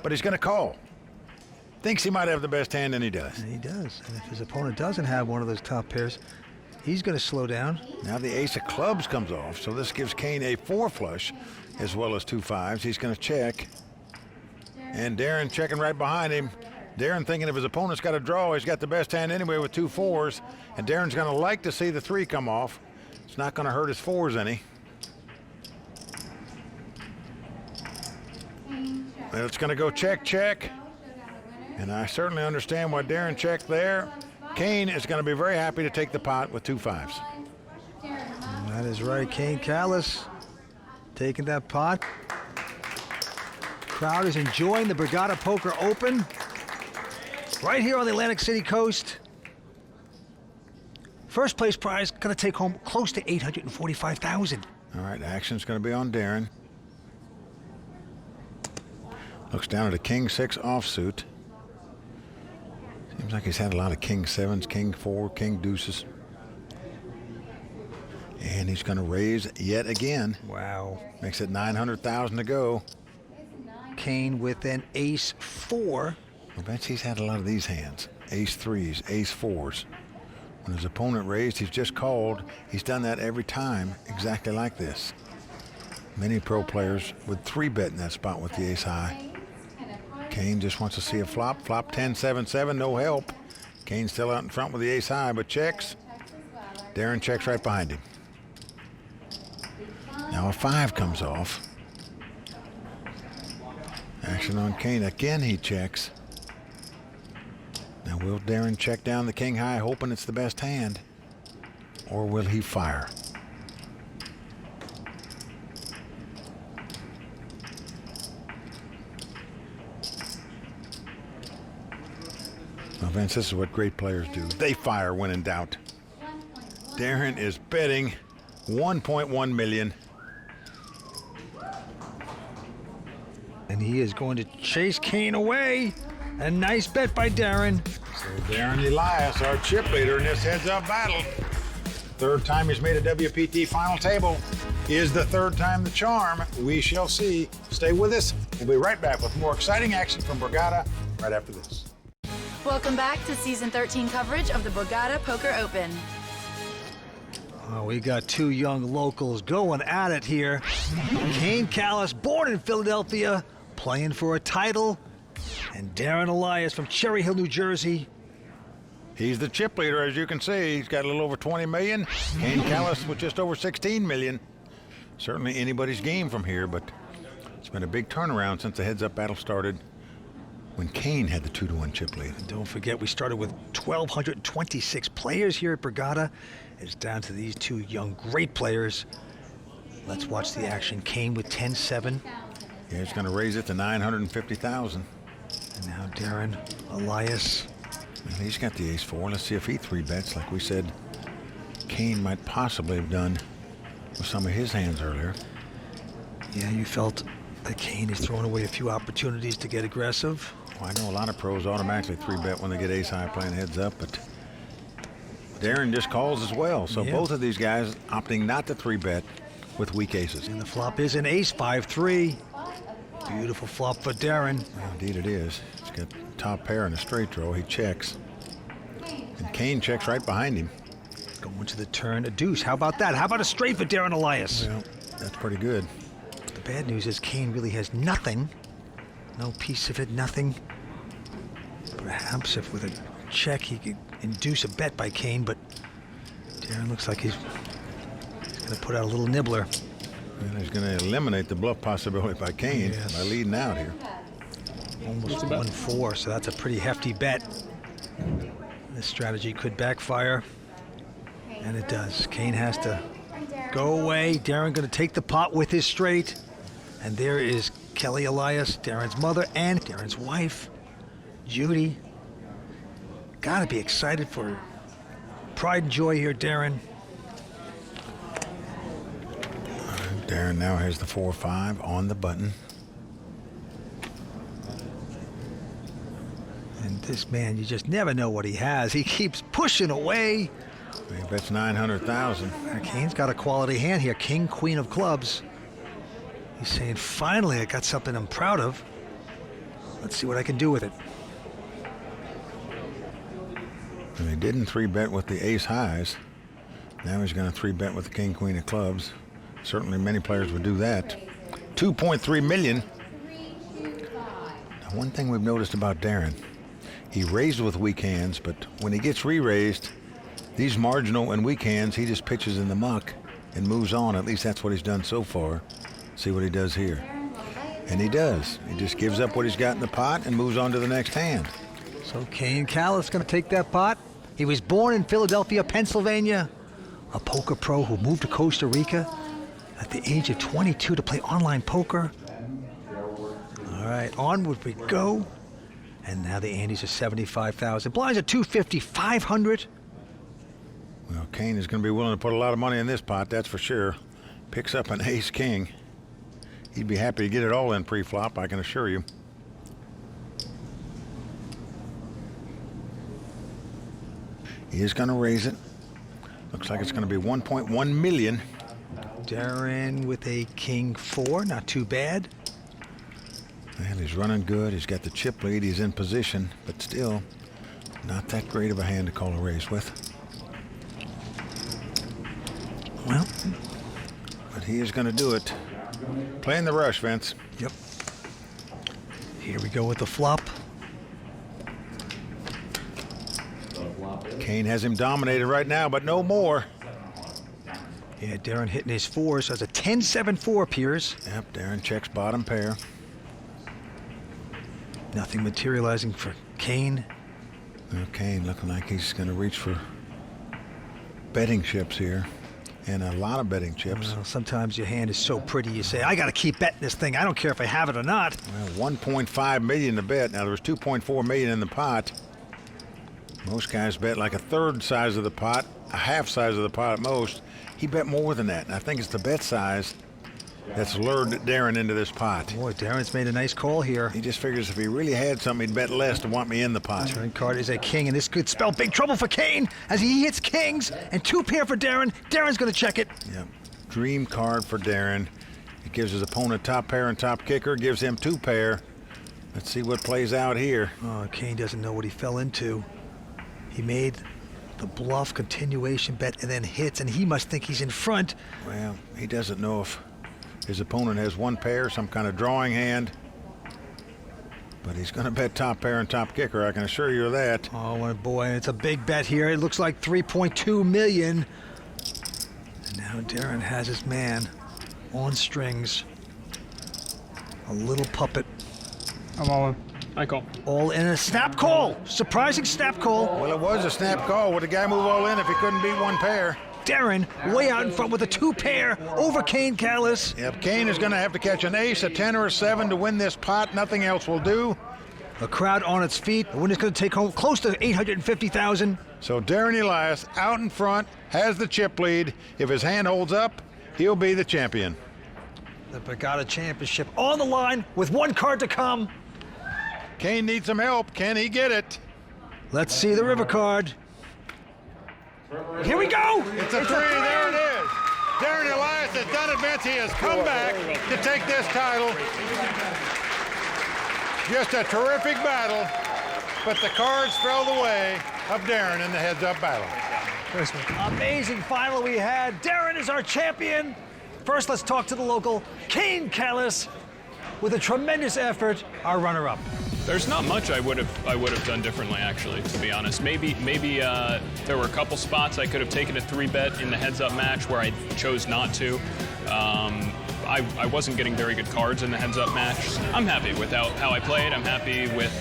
But he's going to call. Thinks he might have the best hand, and he does. And he does. And if his opponent doesn't have one of those top pairs, he's going to slow down. Now the ace of clubs comes off, so this gives Kane a 4 flush as well as 2 fives. He's going to check. And Darren checking right behind him. Darren thinking if his opponent's got a draw, he's got the best hand anyway with 2 4s. And Darren's going to like to see the 3 come off. It's not going to hurt his 4s any. And it's going to go check, check. And I certainly understand why Darren checked there. Kane is going to be very happy to take the pot with 2 5s. That is right, Kane Callis taking that pot. Crowd is enjoying the Borgata Poker Open right here on the Atlantic City coast. First place prize going to take home close to 845,000. All right, action's going to be on Darren. Looks down at a king 6 offsuit. Seems like he's had a lot of king 7s, king 4, king deuces. And he's going to raise yet again. Wow. Makes it 900,000 to go. Kane with an ace 4. I bet he's had a lot of these hands. Ace 3s, ace 4s. When his opponent raised, he's just called. He's done that every time, exactly like this. Many pro players would 3-bet in that spot with the ace high. Kane just wants to see a flop. Flop 10-7-7, no help. Kane's still out in front with the ace high, but checks. Darren checks right behind him. Now a 5 comes off. Action on Kane. Again, he checks. Now will Darren check down the king high, hoping it's the best hand? Or will he fire? Well, Vince, this is what great players do. They fire when in doubt. Darren is betting 1.1 million. And he is going to chase Kane away. A nice bet by Darren. So Darren Elias, our chip leader in this heads-up battle. Third time he's made a WPT final table. Is the third time the charm? We shall see. Stay with us. We'll be right back with more exciting action from Borgata right after this. Welcome back to Season 13 coverage of the Borgata Poker Open. Oh, we got 2 young locals going at it here. Kane Callis, born in Philadelphia, playing for a title. And Darren Elias from Cherry Hill, New Jersey. He's the chip leader, as you can see. He's got a little over 20 million. Kane Callis with just over 16 million. Certainly anybody's game from here, but it's been a big turnaround since the heads-up battle started when Kane had the 2-1 chip lead. And don't forget, we started with 1,226 players here at Borgata. It's down to these 2 young, great players. Let's watch the action. Kane with 10-7. Yeah, he's going to raise it to 950,000. And now Darren Elias. Well, he's got the ace 4. Let's see if he 3-bets like we said Kane might possibly have done with some of his hands earlier. Yeah, you felt that Kane is throwing away a few opportunities to get aggressive. Well, I know a lot of pros automatically 3-bet when they get ace high playing heads up, but Darren just calls as well. So Yeah. both of these guys opting not to 3-bet with weak aces. And the flop is an ace, 5-3. Beautiful flop for Darren. Well, indeed it is. He's got top pair and a straight draw. He checks. And Kane checks right behind him. Going to the turn, a deuce. How about that? How about a straight for Darren Elias? Well, that's pretty good. The bad news is Kane really has nothing. No piece of it, nothing. Perhaps if with a check he could induce a bet by Kane, but Darren looks like he's going to put out a little nibbler. And he's going to eliminate the bluff possibility by Kane by leading out here. Almost 1-4, so that's a pretty hefty bet. This strategy could backfire, and it does. Kane has to go away. Darren going to take the pot with his straight. And there is Kelly Elias, Darren's mother, and Darren's wife, Judy. Gotta be excited for pride and joy here, Darren. Darren now has the 4-5 on the button. And this man, you just never know what he has. He keeps pushing away. He bets 900,000. Kane's got a quality hand here. King, queen of clubs. He's saying, finally, I got something I'm proud of. Let's see what I can do with it. And he didn't 3-bet with the ace highs. Now he's going to 3-bet with the king, queen of clubs. Certainly many players would do that. 2.3 million. Now, one thing we've noticed about Darren, he raised with weak hands, but when he gets re-raised, these marginal and weak hands, he just pitches in the muck and moves on. At least that's what he's done so far. See what he does here. And he does. He just gives up what he's got in the pot and moves on to the next hand. So Kane Callis going to take that pot. He was born in Philadelphia, Pennsylvania. A poker pro who moved to Costa Rica at the age of 22 to play online poker. All right, onward we go. And now the antes are 75,000. Blinds are 250, 500. Well, Kane is going to be willing to put a lot of money in this pot, that's for sure. Picks up an ace-king. He'd be happy to get it all in pre-flop, I can assure you. He is going to raise it. Looks like it's going to be 1.1 million. Darren with a king 4, not too bad. Well, he's running good. He's got the chip lead. He's in position, but still not that great of a hand to call a raise with. Well, but he is going to do it. Playing the rush, Vince. Yep. Here we go with the flop. Kane has him dominated right now, but no more. Yeah, Darren hitting his 4s, so it's a 10-7-4 appears. Yep, Darren checks bottom pair. Nothing materializing for Kane. Well, Kane looking like he's going to reach for betting chips here. And a lot of betting chips. Well, sometimes your hand is so pretty, you say, I got to keep betting this thing. I don't care if I have it or not. Well, 1.5 million to bet. Now, there was 2.4 million in the pot. Most guys bet like a third size of the pot, a half size of the pot at most. He bet more than that. And I think it's the bet size that's lured Darren into this pot. Boy, Darren's made a nice call here. He just figures if he really had something, he'd bet less to want me in the pot. Turn card is a king, and this could spell big trouble for Kane as he hits kings and 2 pair for Darren. Darren's going to check it. Yep. Dream card for Darren. It gives his opponent top pair and top kicker, gives him 2 pair. Let's see what plays out here. Oh, Kane doesn't know what he fell into. He made the bluff continuation bet and then hits, and he must think he's in front. Well, he doesn't know if his opponent has 1 pair, some kind of drawing hand. But he's going to bet top pair and top kicker, I can assure you of that. Oh, my boy, it's a big bet here. It looks like 3.2 million. And now Darren has his man on strings. A little puppet. I'm all in. I call. All in a snap call. Surprising snap call. Well, it was a snap call. Would the guy move all in if he couldn't beat 1 pair? Darren way out in front with a 2 pair over Kane Callis. Yep, Kane is going to have to catch an ace, a 10, or a 7 to win this pot. Nothing else will do. The crowd on its feet. The winner's going to take home close to 850,000. So Darren Elias out in front, has the chip lead. If his hand holds up, he'll be the champion. The Borgata Championship on the line with 1 card to come. Kane needs some help. Can he get it? Let's see the river card. Here we go! It's a three, there it is. Darren Elias has done it, Vince. He has come back to take this title. Just a terrific battle, but the cards fell the way of Darren in the heads-up battle. Amazing final we had. Darren is our champion. First, let's talk to the local Kane Callis with a tremendous effort, our runner-up. There's not much I would have done differently, actually, to be honest. Maybe there were a couple spots I could have taken a 3-bet in the heads-up match where I chose not to. I wasn't getting very good cards in the heads-up match. I'm happy with how I played. I'm happy with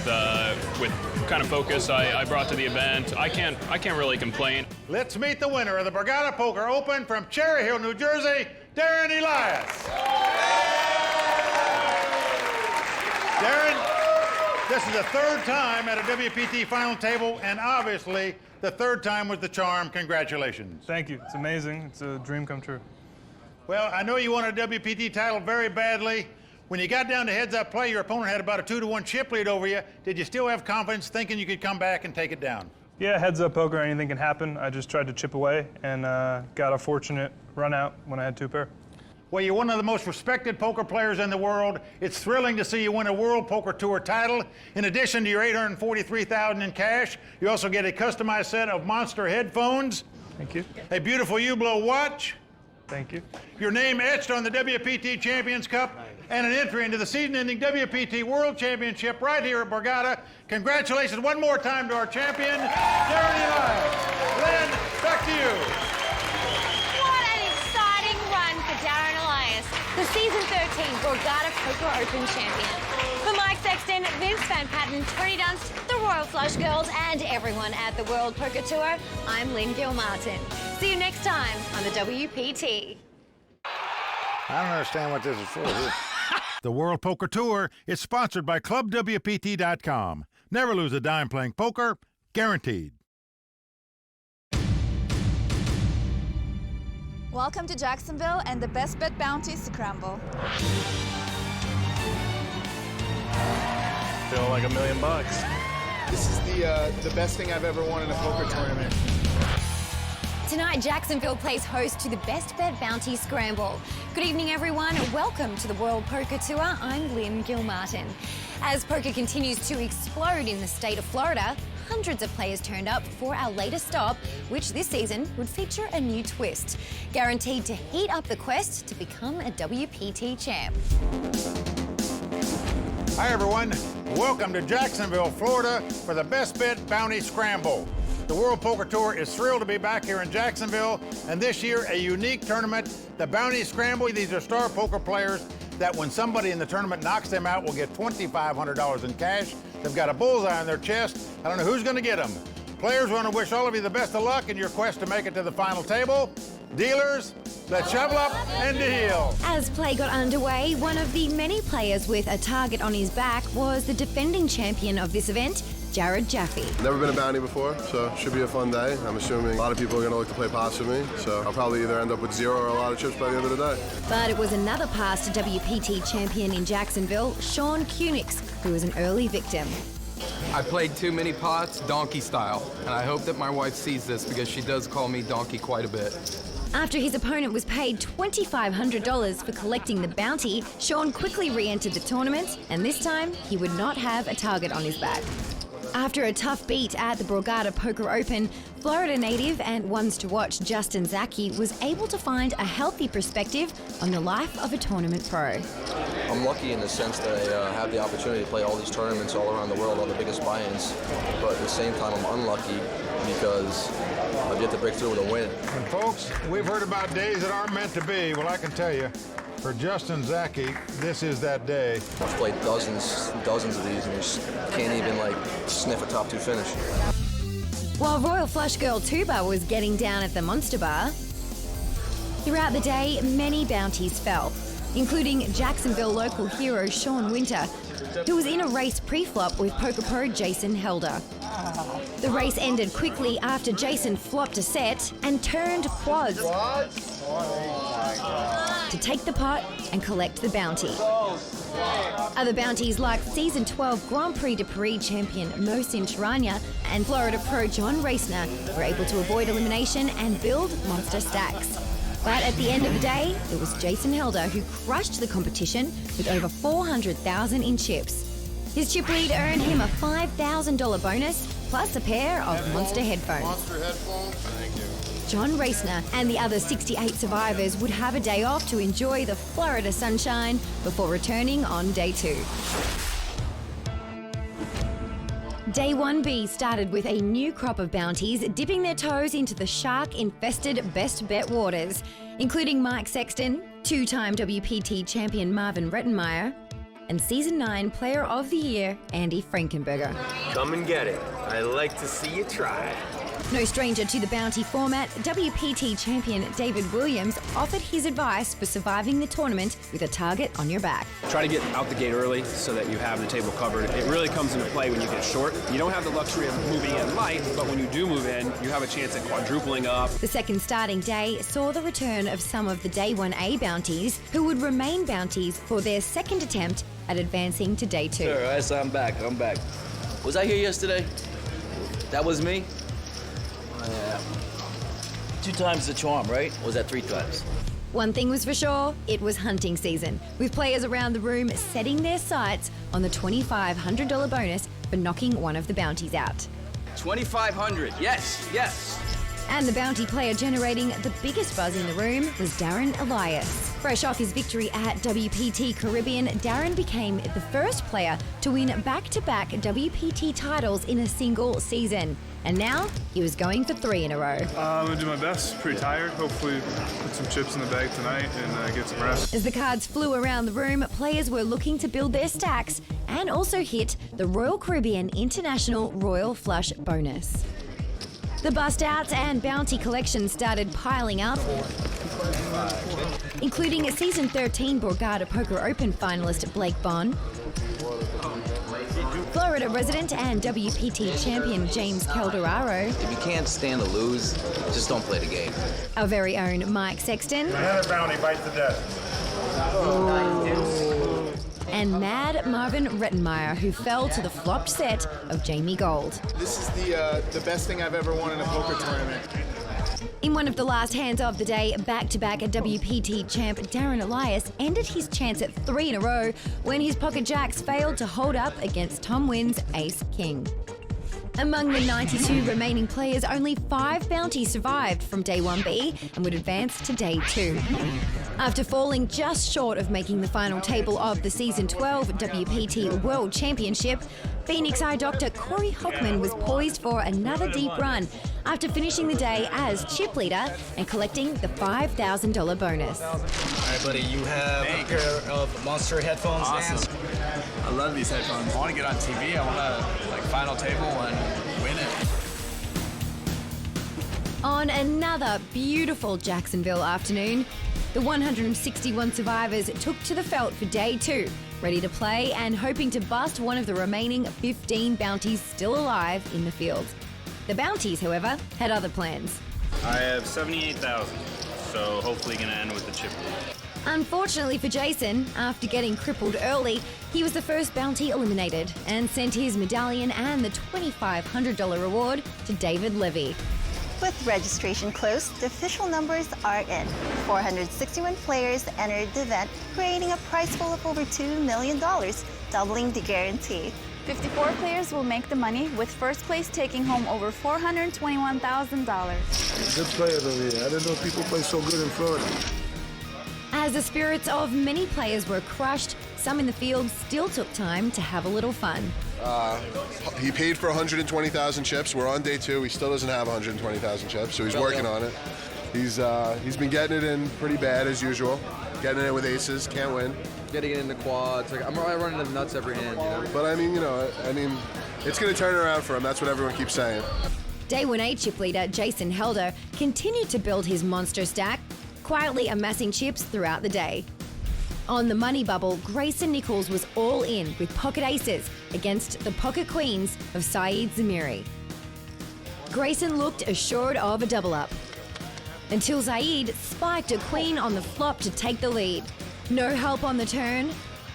kind of focus I brought to the event. I can't really complain. Let's meet the winner of the Borgata Poker Open from Cherry Hill, New Jersey, Darren Elias. Darren, this is the third time at a WPT final table, and obviously the third time was the charm. Congratulations. Thank you. It's amazing. It's a dream come true. Well, I know you won a WPT title very badly. When you got down to heads-up play, your opponent had about a 2-1 chip lead over you. Did you still have confidence thinking you could come back and take it down? Yeah, heads-up poker, anything can happen. I just tried to chip away and got a fortunate run out when I had 2 pair. Well, you're one of the most respected poker players in the world. It's thrilling to see you win a World Poker Tour title. In addition to your $843,000 in cash, you also get a customized set of Monster headphones. Thank you. A beautiful Hublot watch. Thank you. Your name etched on the WPT Champions Cup, and an entry into the season-ending WPT World Championship right here at Borgata. Congratulations one more time to our champion, Darren Elias. Lynn, back to you. What an exciting run for Darren Elias, the season 13 Borgata Poker Open champion. For Mike Sexton, Vince Van Patten, Tony Dunst, the Royal Flush Girls, and everyone at the World Poker Tour, I'm Lynn Gilmartin. See you next time on the WPT. I don't understand what this is for. The World Poker Tour is sponsored by ClubWPT.com. Never lose a dime playing poker, guaranteed. Welcome to Jacksonville and the Best Bet Bounty Scramble. Feel like $1 million. This is the best thing I've ever won in a poker tournament. Tonight, Jacksonville plays host to the Best Bet Bounty Scramble. Good evening, everyone. Welcome to the World Poker Tour. I'm Lynn Gilmartin. As poker continues to explode in the state of Florida, hundreds of players turned up for our latest stop, which this season would feature a new twist, guaranteed to heat up the quest to become a WPT champ. Hi, everyone. Welcome to Jacksonville, Florida for the Best Bet Bounty Scramble. The World Poker Tour is thrilled to be back here in Jacksonville, and this year a unique tournament, the Bounty Scramble. These are star poker players that when somebody in the tournament knocks them out will get $2,500 in cash. They've got a bullseye on their chest. I don't know who's going to get them. Players, want to wish all of you the best of luck in your quest to make it to the final table. Dealers, let's shovel up and deal. As play got underway, one of the many players with a target on his back was the defending champion of this event, Jared Jaffe. Never been a bounty before, so it should be a fun day. I'm assuming a lot of people are going to look to play pots with me, so I'll probably either end up with 0 or a lot of chips by the end of the day. But it was another pass to WPT champion in Jacksonville, Sean Kunix, who was an early victim. I played too many pots, donkey style, and I hope that my wife sees this because she does call me donkey quite a bit. After his opponent was paid $2,500 for collecting the bounty, Sean quickly re-entered the tournament, and this time he would not have a target on his back. After a tough beat at the Borgata Poker Open, Florida native and ones to watch Justin Zaki was able to find a healthy perspective on the life of a tournament pro. I'm lucky in the sense that I have the opportunity to play all these tournaments all around the world, all the biggest buy-ins, but at the same time I'm unlucky because I've yet to break through with a win. And folks, we've heard about days that aren't meant to be. Well, I can tell you, for Justin Zaki, this is that day. I've played dozens of these and just can't even sniff a top 2 finish. While Royal Flush Girl Tuba was getting down at the Monster Bar, throughout the day, many bounties fell, including Jacksonville local hero Sean Winter, who was in a race pre-flop with poker pro Jason Helder. The race ended quickly after Jason flopped a set and turned quads. Oh my God. to take the pot and collect the bounty. Other bounties like Season 12 Grand Prix de Paris champion Mohsin Charania and Florida pro John Racner were able to avoid elimination and build monster stacks. But at the end of the day, it was Jason Helder who crushed the competition with over $400,000 in chips. His chip lead earned him a $5,000 bonus plus a pair of monster headphones. Monster headphones. Thank you. John Racner and the other 68 survivors would have a day off to enjoy the Florida sunshine before returning on day 2. Day 1B started with a new crop of bounties dipping their toes into the shark-infested Best Bet waters, including Mike Sexton, 2-time WPT champion Marvin Rettenmeyer, and Season 9 Player of the Year Andy Frankenberger. Come and get it. I like to see you try. No stranger to the bounty format, WPT champion David Williams offered his advice for surviving the tournament with a target on your back. Try to get out the gate early so that you have the table covered. It really comes into play when you get short. You don't have the luxury of moving in light, but when you do move in, you have a chance at quadrupling up. The second starting day saw the return of some of the Day 1A bounties who would remain bounties for their second attempt at advancing to Day 2. All right, so I'm back. Was I here yesterday? That was me? Yeah. 2 times the charm, right? Or was that 3 times? One thing was for sure, it was hunting season, with players around the room setting their sights on the $2,500 bonus for knocking one of the bounties out. $2,500, yes. And the bounty player generating the biggest buzz in the room was Darren Elias. Fresh off his victory at WPT Caribbean, Darren became the first player to win back-to-back WPT titles in a single season. And now, he was going for 3 in a row. I'm going to do my best. Pretty tired. Hopefully put some chips in the bag tonight and get some rest. As the cards flew around the room, players were looking to build their stacks and also hit the Royal Caribbean International Royal Flush bonus. The bust outs and bounty collections started piling up, including Season 13 Borgata Poker Open finalist Blake Bond, Florida resident and WPT champion James Calderaro. If you can't stand to lose, just don't play the game. Our very own Mike Sexton. Another bounty bites the dust. And Mad Marvin Rettenmeyer, who fell to the flopped set of Jamie Gold. This is the best thing I've ever won in a poker tournament. In one of the last hands of the day, back-to-back WPT champ Darren Elias ended his chance at 3 in a row when his pocket jacks failed to hold up against Tom Wynn's Ace King. Among the 92 remaining players, only 5 bounties survived from Day 1B and would advance to Day 2. After falling just short of making the final table of the Season 12 WPT World Championship, Phoenix Eye Doctor Corey Hockman was poised for another deep run after finishing the day as chip leader and collecting the $5,000 bonus. All right, buddy, you have a pair of monster headphones. Awesome. I love these headphones. I want to get on TV. I want to final table and win it. On another beautiful Jacksonville afternoon, the 161 survivors took to the felt for Day 2, ready to play and hoping to bust one of the remaining 15 bounties still alive in the field. The bounties, however, had other plans. I have 78,000, so hopefully gonna end with the chip lead. Unfortunately for Jason, after getting crippled early, he was the first bounty eliminated and sent his medallion and the $2,500 reward to David Levy. With registration closed, the official numbers are in. 461 players entered the event, creating a prize pool of over $2 million, doubling the guarantee. 54 players will make the money, with first place taking home over $421,000. Good players over here. I didn't know people play so good in Florida. As the spirits of many players were crushed, some in the field still took time to have a little fun. He paid for 120,000 chips. We're on Day 2. He still doesn't have 120,000 chips, so he's working on it. He's been getting it in pretty bad as usual. Getting it with aces, can't win. Getting it in the quads. I'm running the nuts every hand, you know. But I mean, it's going to turn around for him. That's what everyone keeps saying. Day 1A chip leader Jason Helder continued to build his monster stack, quietly amassing chips throughout the day. On the money bubble, Grayson Nichols was all in with pocket aces against the pocket queens of Saeed Zamiri. Grayson looked assured of a double up. until Zaid spiked a queen on the flop to take the lead. No help on the turn,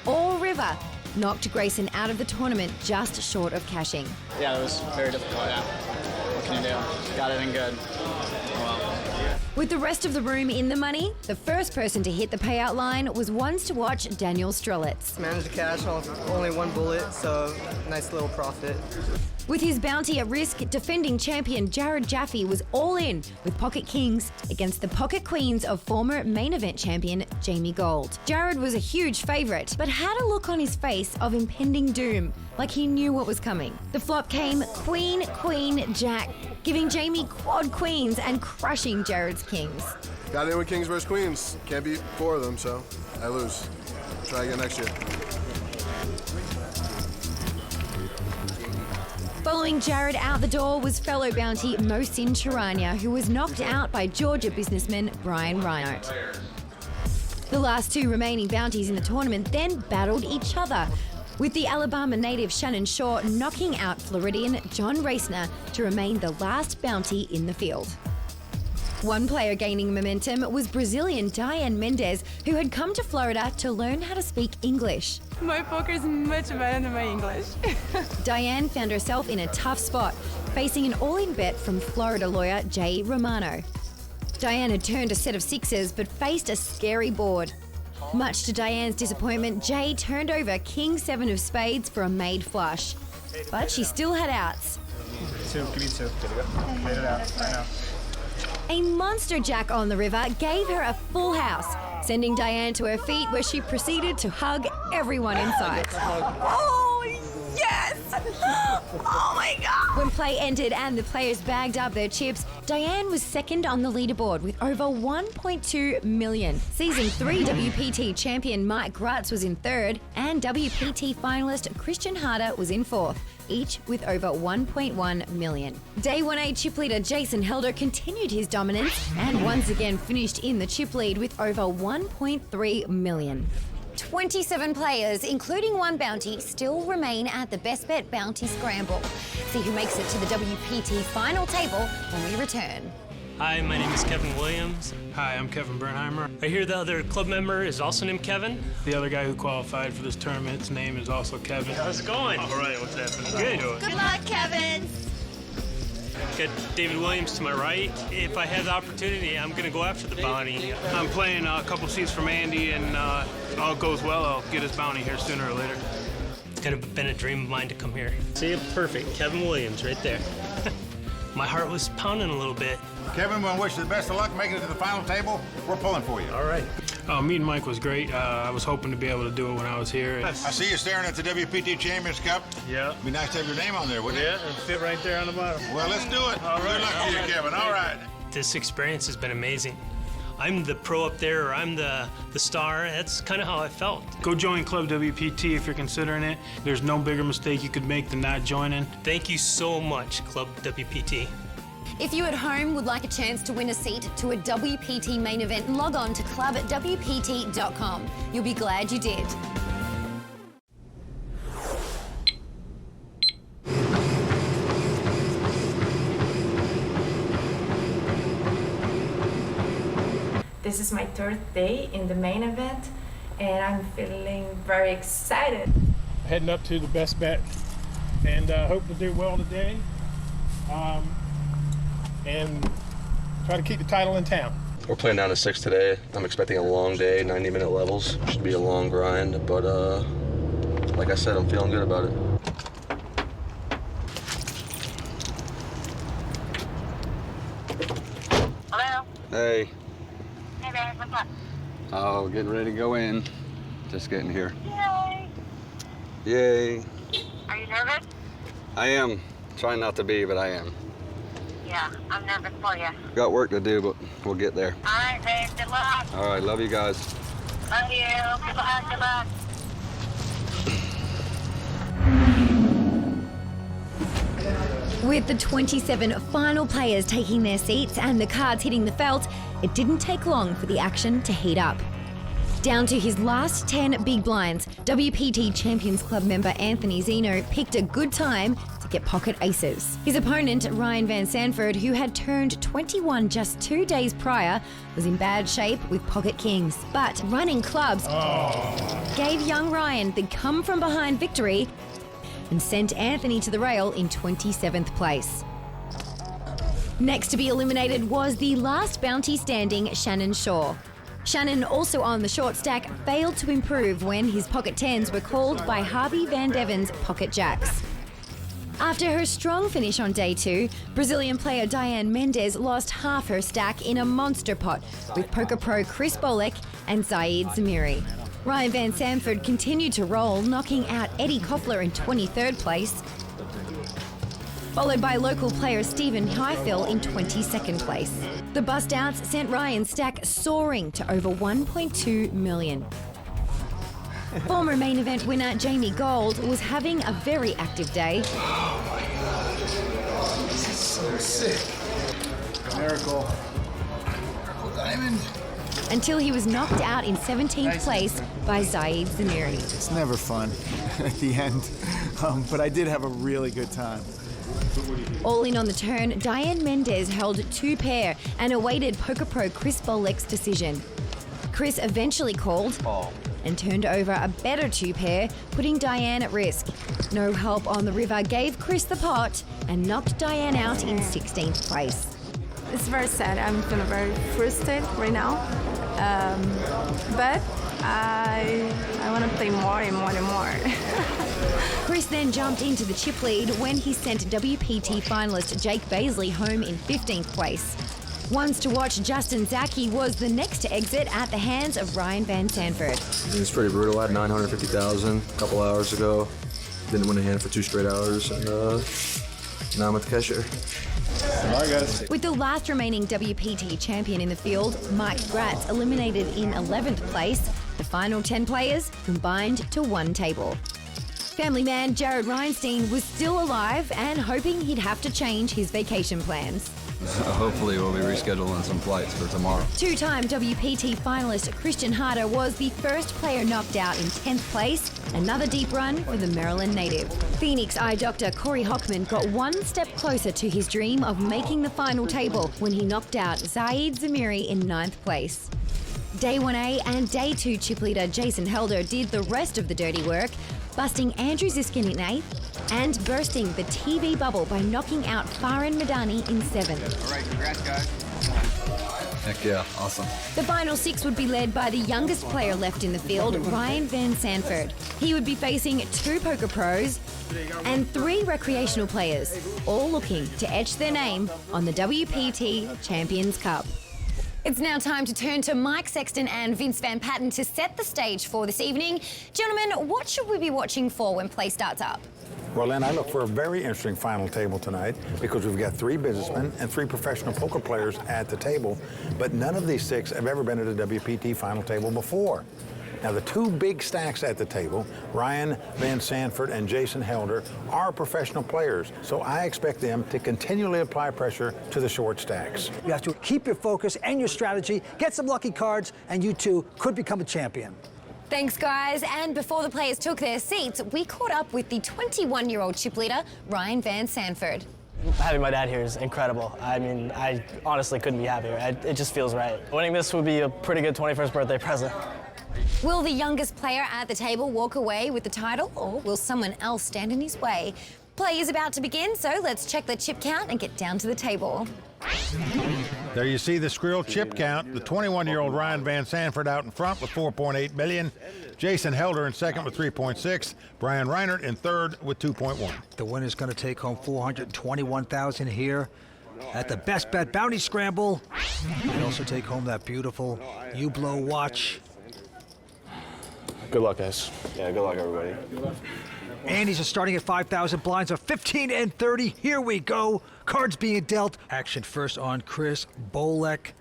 or river knocked Grayson out of the tournament just short of cashing. Yeah, it was very difficult, yeah. What can you do? Got it in good. Oh well. With the rest of the room in the money, the first person to hit the payout line was ones to watch Daniel Strelitz. Managed to cash on only one bullet, so nice little profit. With his bounty at risk, defending champion Jared Jaffe was all in with pocket kings against the pocket queens of former main event champion Jamie Gold. Jared was a huge favourite, but had a look on his face of impending doom, like he knew what was coming. The flop came queen, queen, jack, giving Jamie quad queens and crushing Jared's kings. Got in with kings versus queens. Can't beat 4 of them, so I lose. Try again next year. Following Jared out the door was fellow bounty Mohsin Charania, who was knocked out by Georgia businessman Brian Reinhardt. The last 2 remaining bounties in the tournament then battled each other, with the Alabama native Shannon Shaw knocking out Floridian John Reisner to remain the last bounty in the field. One player gaining momentum was Brazilian Diane Mendez, who had come to Florida to learn how to speak English. My poker is much better than my English. Diane found herself in a tough spot, facing an all-in bet from Florida lawyer Jay Romano. Diane had turned a set of 6s but faced a scary board. Much to Diane's disappointment, Jay turned over King 7 of spades for a made flush. But she still had outs. 2, give me 2. There we go. Made it out. I know. A monster jack on the river gave her a full house, sending Diane to her feet where she proceeded to hug everyone in sight. Oh, yes! Oh my God! When play ended and the players bagged up their chips, Diane was second on the leaderboard with over 1.2 million. Season 3 WPT champion Mike Grutz was in third, and WPT finalist Christian Harder was in fourth, each with over 1.1 million. Day 1A chip leader Jason Helder continued his dominance and once again finished in the chip lead with over 1.3 million. 27 players, including one bounty, still remain at the Best Bet Bounty Scramble. See who makes it to the WPT final table when we return. Hi, my name is Kevin Williams. Hi, I'm Kevin Bernheimer. I hear the other club member is also named Kevin. The other guy who qualified for this tournament's name is also Kevin. How's it going? All right, what's happening? Good. Good luck, Kevin. Got David Williams to my right. If I have the opportunity, I'm going to go after the bounty. I'm playing a couple seats from Andy, and all goes well, I'll get his bounty here sooner or later. It's kind of been a dream of mine to come here. See, perfect. Kevin Williams right there. My heart was pounding a little bit. Kevin, we want to wish you the best of luck making it to the final table. We're pulling for you. All right. Meeting Mike was great. I was hoping to be able to do it when I was here. I see you staring at the WPT Champions Cup. Yeah. It'd be nice to have your name on there, wouldn't it? Yeah, it'd fit right there on the bottom. Well, let's do it. All right. Good luck to you, Kevin. All right. This experience has been amazing. I'm the pro up there, or I'm the star. That's kind of how I felt. Go join Club WPT if you're considering it. There's no bigger mistake you could make than not joining. Thank you so much, Club WPT. If you at home would like a chance to win a seat to a WPT main event, log on to clubwpt.com. You'll be glad you did. This is my 3rd day in the main event, and I'm feeling very excited. Heading up to the Best Bet, and hope to do well today. And try to keep the title in town. We're playing down to 6 today. I'm expecting a long day, 90-minute levels. Should be a long grind, but like I said, I'm feeling good about it. Hello? Hey. Hey, babe, what's up? Oh, getting ready to go in. Just getting here. Yay! Yay. Are you nervous? I am. Trying not to be, but I am. Yeah, I'm nervous for you. Got work to do, but we'll get there. All right, babe, good luck. All right, love you guys. Love you. Good luck, good luck. With the 27 final players taking their seats and the cards hitting the felt, it didn't take long for the action to heat up. Down to his last 10 big blinds, WPT Champions Club member Anthony Zeno picked a good time to get pocket aces. His opponent, Ryan Van Sanford, who had turned 21 just 2 days prior, was in bad shape with pocket kings. But running clubs gave young Ryan the come-from-behind victory and sent Anthony to the rail in 27th place. Next to be eliminated was the last bounty standing, Shannon Shaw. Shannon, also on the short stack, failed to improve when his pocket tens were called by Harvey Van Deven's pocket jacks. After her strong finish on day 2, Brazilian player Diane Mendes lost half her stack in a monster pot with poker pro Chris Bolek and Zaid Zamiri. Ryan Van Sanford continued to roll, knocking out Eddie Koffler in 23rd place, followed by local player Stephen Highfill in 22nd place. The bust outs sent Ryan's stack soaring to over 1.2 million. Former main event winner Jamie Gold was having a very active day. Oh my God. This is so sick. Miracle. Miracle diamond. Until he was knocked out in 17th place by Zaid Zamiri. It's never fun at the end, but I did have a really good time. All in on the turn, Diane Mendes held 2 pair and awaited poker pro Chris Bolek's decision. Chris eventually called and turned over a better 2 pair, putting Diane at risk. No help on the river gave Chris the pot and knocked Diane out in 16th place. It's very sad. I'm feeling very frustrated right now. But I want to play more and more and more. Chris then jumped into the chip lead when he sent WPT finalist Jake Baisley home in 15th place. Ones to watch, Justin Zaki was the next to exit at the hands of Ryan Van Sanford. It's pretty brutal. I had 950,000 a couple hours ago. Didn't win a hand for 2 straight hours, and now I'm at the cashier. All right, guys. With the last remaining WPT champion in the field, Mike Gratz eliminated in 11th place, the final 10 players combined to 1 table. Family man Jared Reinstein was still alive and hoping he'd have to change his vacation plans. Hopefully we'll be rescheduling some flights for tomorrow. 2-time WPT finalist Christian Harder was the first player knocked out in 10th place. Another deep run for the Maryland native. Phoenix eye doctor Corey Hockman got 1 step closer to his dream of making the final table when he knocked out Zaid Zamiri in 9th place. Day 1A and Day 2 chip leader Jason Helder did the rest of the dirty work, busting Andrew Ziskin in 8th and bursting the TV bubble by knocking out Farin Madani in 7th. All right, congrats, guys. Heck yeah, awesome. The final 6 would be led by the youngest player left in the field, Ryan Van Sanford. He would be facing 2 poker pros and 3 recreational players, all looking to etch their name on the WPT Champions Cup. It's now time to turn to Mike Sexton and Vince Van Patten to set the stage for this evening. Gentlemen, what should we be watching for when play starts up? Well, Lynn, I look for a very interesting final table tonight because we've got 3 businessmen and 3 professional poker players at the table, but none of these 6 have ever been at a WPT final table before. Now, the 2 big stacks at the table, Ryan Van Sanford and Jason Helder, are professional players, so I expect them to continually apply pressure to the short stacks. You have to keep your focus and your strategy, get some lucky cards, and you too could become a champion. Thanks, guys. And before the players took their seats, we caught up with the 21-year-old chip leader, Ryan Van Sanford. Having my dad here is incredible. I mean, I honestly couldn't be happier. It just feels right. Winning this would be a pretty good 21st birthday present. Will the youngest player at the table walk away with the title, or will someone else stand in his way? Play is about to begin, so let's check the chip count and get down to the table. There you see the Skrill chip count. The 21-year-old Ryan Van Sanford out in front with 4.8 million. Jason Helder in second with 3.6. Brian Reinert in third with 2.1. The winner's going to take home $421,000 here at the Best Bet Bounty Scramble. And also take home that beautiful Hublot watch. Good luck, guys. Yeah, good luck, everybody. Andes are starting at 5,000, blinds are 15 and 30. Here we go. Cards being dealt. Action first on Chris Bolek.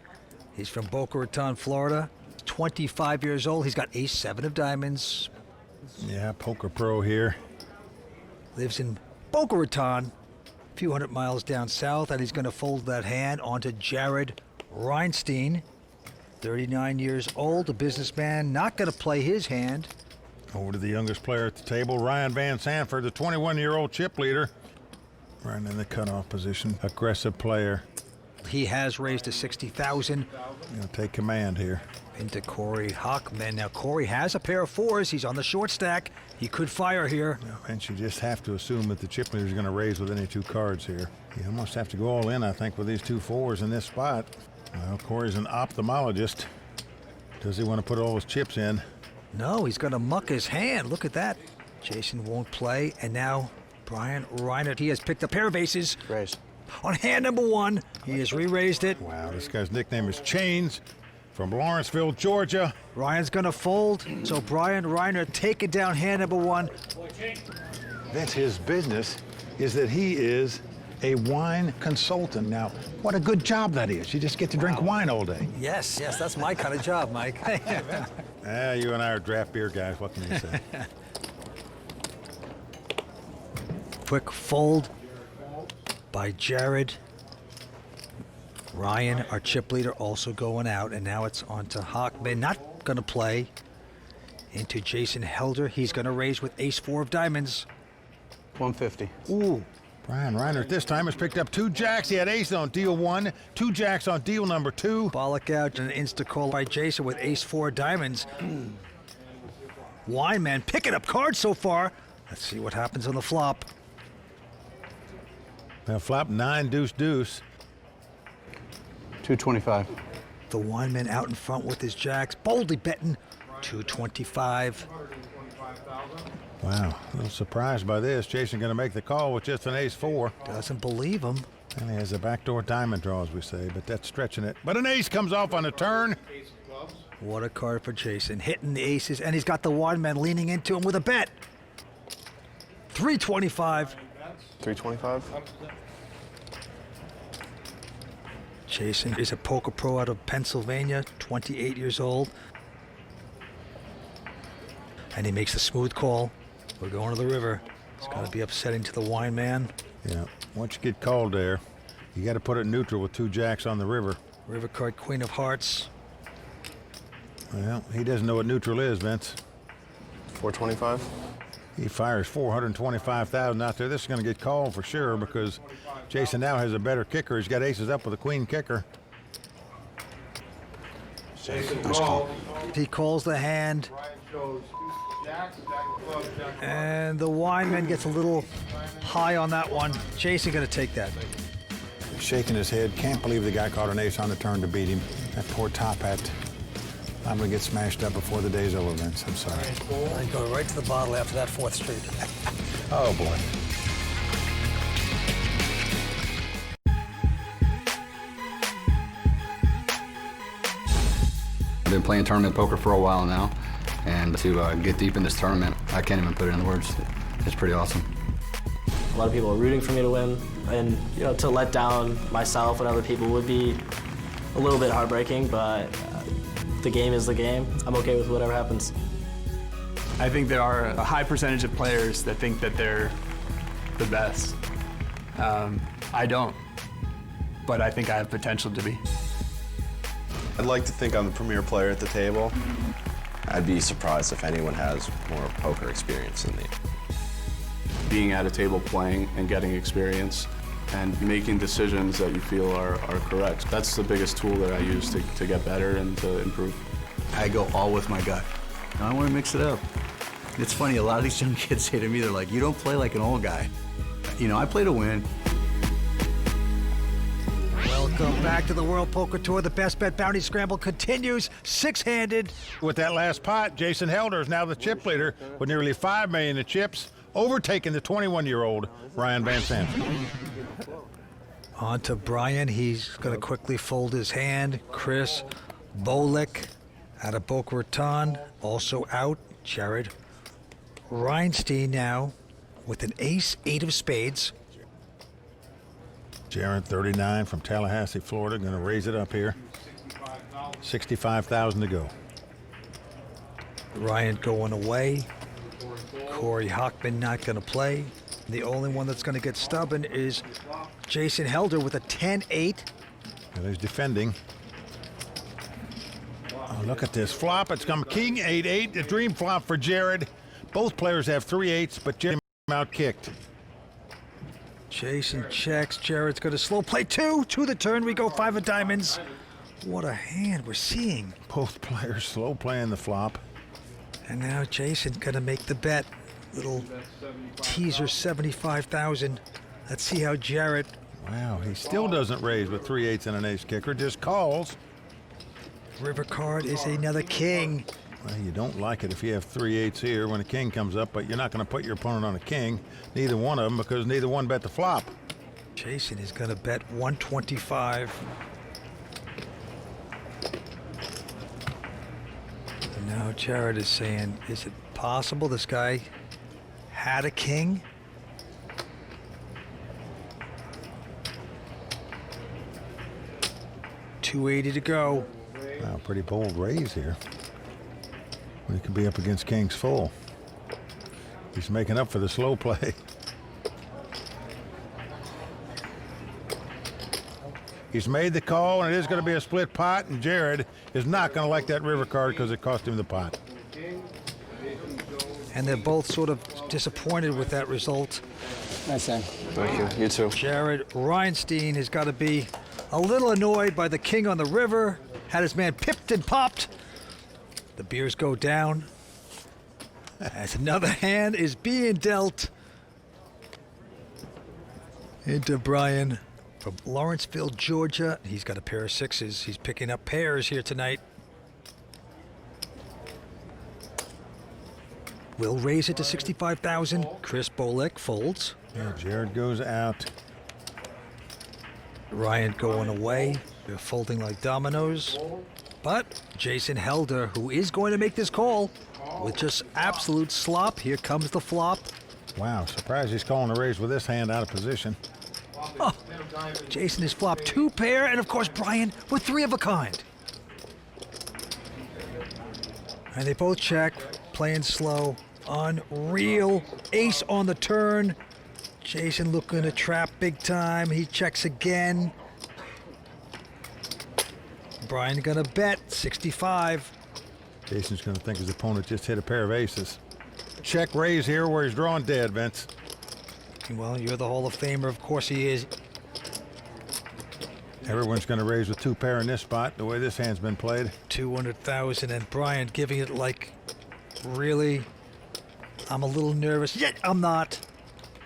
He's from Boca Raton, Florida. 25 years old. He's got ace-7 of diamonds. Yeah, poker pro here. Lives in Boca Raton, a few hundred miles down south, and he's going to fold that hand onto Jared Reinstein. 39 years old, a businessman, not going to play his hand. Over to the youngest player at the table, Ryan Van Sanford, the 21-year-old chip leader. Right in the cutoff position. Aggressive player. He has raised to 60,000. He'll take command here. Into Corey Hockman. Now Corey has a pair of 4s. He's on the short stack. He could fire here. And you just have to assume that the chip leader is going to raise with any 2 cards here. You almost have to go all in, I think, with these 2 4s in this spot. Well, Corey's an ophthalmologist. Does he want to put all his chips in? No, he's going to muck his hand. Look at that. Jason won't play, and now Brian Reinert, he has picked a pair of aces. Raise. On hand number 1, he has re-raised it. Wow, this guy's nickname is Chains from Lawrenceville, Georgia. Ryan's going to fold, so Brian Reinert taking down hand number 1. That's his business, is that he is a wine consultant. Now, what a good job that is. You just get to drink wine all day. Yes, that's my kind of job, Mike. You and I are draft beer guys. What can you say? Quick fold by Jared. Ryan, our chip leader, also going out, and now it's on to Hockman. Not going to play. Into Jason Helder. He's going to raise with ace-4 of diamonds. 150. Ooh. Brian Reinert this time has picked up 2 jacks. He had ace on deal 1, 2 jacks on deal number 2. Bollock out, and an insta-call by Jason with ace-4 diamonds. Wineman picking up cards so far. Let's see what happens on the flop. Now flop 9 deuce deuce. 225. The Wineman out in front with his jacks, boldly betting 225. Wow, a little surprised by this. Jason going to make the call with just an ace-4. Doesn't believe him. And he has a backdoor diamond draw, as we say, but that's stretching it. But an ace comes off on a turn. What a card for Jason, hitting the aces, and he's got the Wineman leaning into him with a bet. 325. 325. Jason is a poker pro out of Pennsylvania, 28 years old. And he makes a smooth call. We're going to the river. It's going to be upsetting to the wine man. Yeah, once you get called there, you got to put it neutral with 2 jacks on the river. River card, Queen of Hearts. Well, he doesn't know what neutral is, Vince. 425. He fires 425,000 out there. This is going to get called for sure because Jason now has a better kicker. He's got aces up with a queen kicker. Nice call. He calls the hand. And the wineman gets a little high on that one. Jason going to take that. Shaking his head. Can't believe the guy caught an ace on the turn to beat him. That poor top hat. I'm going to get smashed up before the day's over, Vince. I'm sorry. I go right to the bottle after that 4th Street. Oh, boy. I've been playing tournament poker for a while now, and to get deep in this tournament, I can't even put it in words. It's pretty awesome. A lot of people are rooting for me to win, and to let down myself and other people would be a little bit heartbreaking, but the game is the game. I'm okay with whatever happens. I think there are a high percentage of players that think that they're the best. I don't, but I think I have potential to be. I'd like to think I'm the premier player at the table. I'd be surprised if anyone has more poker experience than me. Being at a table playing and getting experience and making decisions that you feel are correct. That's the biggest tool that I use to get better and to improve. I go all with my gut. I want to mix it up. It's funny, a lot of these young kids say to me, they're like, you don't play like an old guy. I play to win. Welcome back to the World Poker Tour. The Best Bet Bounty Scramble continues, 6-handed. With that last pot, Jason Helder is now the chip leader with nearly $5 million in chips, overtaking the 21-year-old Brian Van Sanford. On to Brian. He's going to quickly fold his hand. Chris Bolick out of Boca Raton, also out. Jared Reinstein now with an ace, 8 of spades. Jared, 39 from Tallahassee, Florida, going to raise it up here. 65,000 to go. Ryan going away. Corey Hockman not going to play. The only one that's going to get stubborn is Jason Helder with a 10-8. Well, he's defending. Oh, look at this flop. It's come king 8-8. The dream flop for Jared. Both players have 3 8s, but Jared out kicked. Jason checks. Jared's going to slow play 2 to the turn. We go 5 of diamonds. What a hand we're seeing. Both players slow playing the flop. And now Jason going to make the bet. Little teaser 75,000. Let's see how Jared. Wow, he still doesn't raise with 3/8 and an ace kicker, just calls. River card is another king. Well, you don't like it if you have 3/8 here when a king comes up, but you're not going to put your opponent on a king, neither one of them, because neither one bet the flop. Jason is going to bet 125. And now Jared is saying, is it possible this guy had a king? $280 to go. Wow, pretty bold raise here. He could be up against king's full. He's making up for the slow play. He's made the call, and it is going to be a split pot, and Jared is not going to like that river card because it cost him the pot. And they're both sort of disappointed with that result. Nice, Sam. Thank you. You too. Jared Reinstein has got to be a little annoyed by the king on the river. Had his man pipped and popped. The beers go down as another hand is being dealt into Brian from Lawrenceville, Georgia. He's got a pair of 6s. He's picking up pairs here tonight. Will raise it to 65,000. Chris Bolek folds. Yeah, Jared goes out. Ryan going away. They're folding like dominoes. But Jason Helder, who is going to make this call with just absolute slop. Here comes the flop. Wow, surprised he's calling a raise with this hand out of position. Oh, Jason has flopped 2 pair, and of course Brian with 3 of a kind. And they both check, playing slow. Unreal. Ace on the turn. Jason looking to trap big time. He checks again. Brian gonna bet 65. Jason's gonna think his opponent just hit a pair of aces. Check raise here where he's drawing dead, Vince. Well, you're the Hall of Famer, of course he is. Everyone's gonna raise with 2 pair in this spot, the way this hand's been played. 200,000, and Brian giving it like, really? I'm a little nervous, yet I'm not.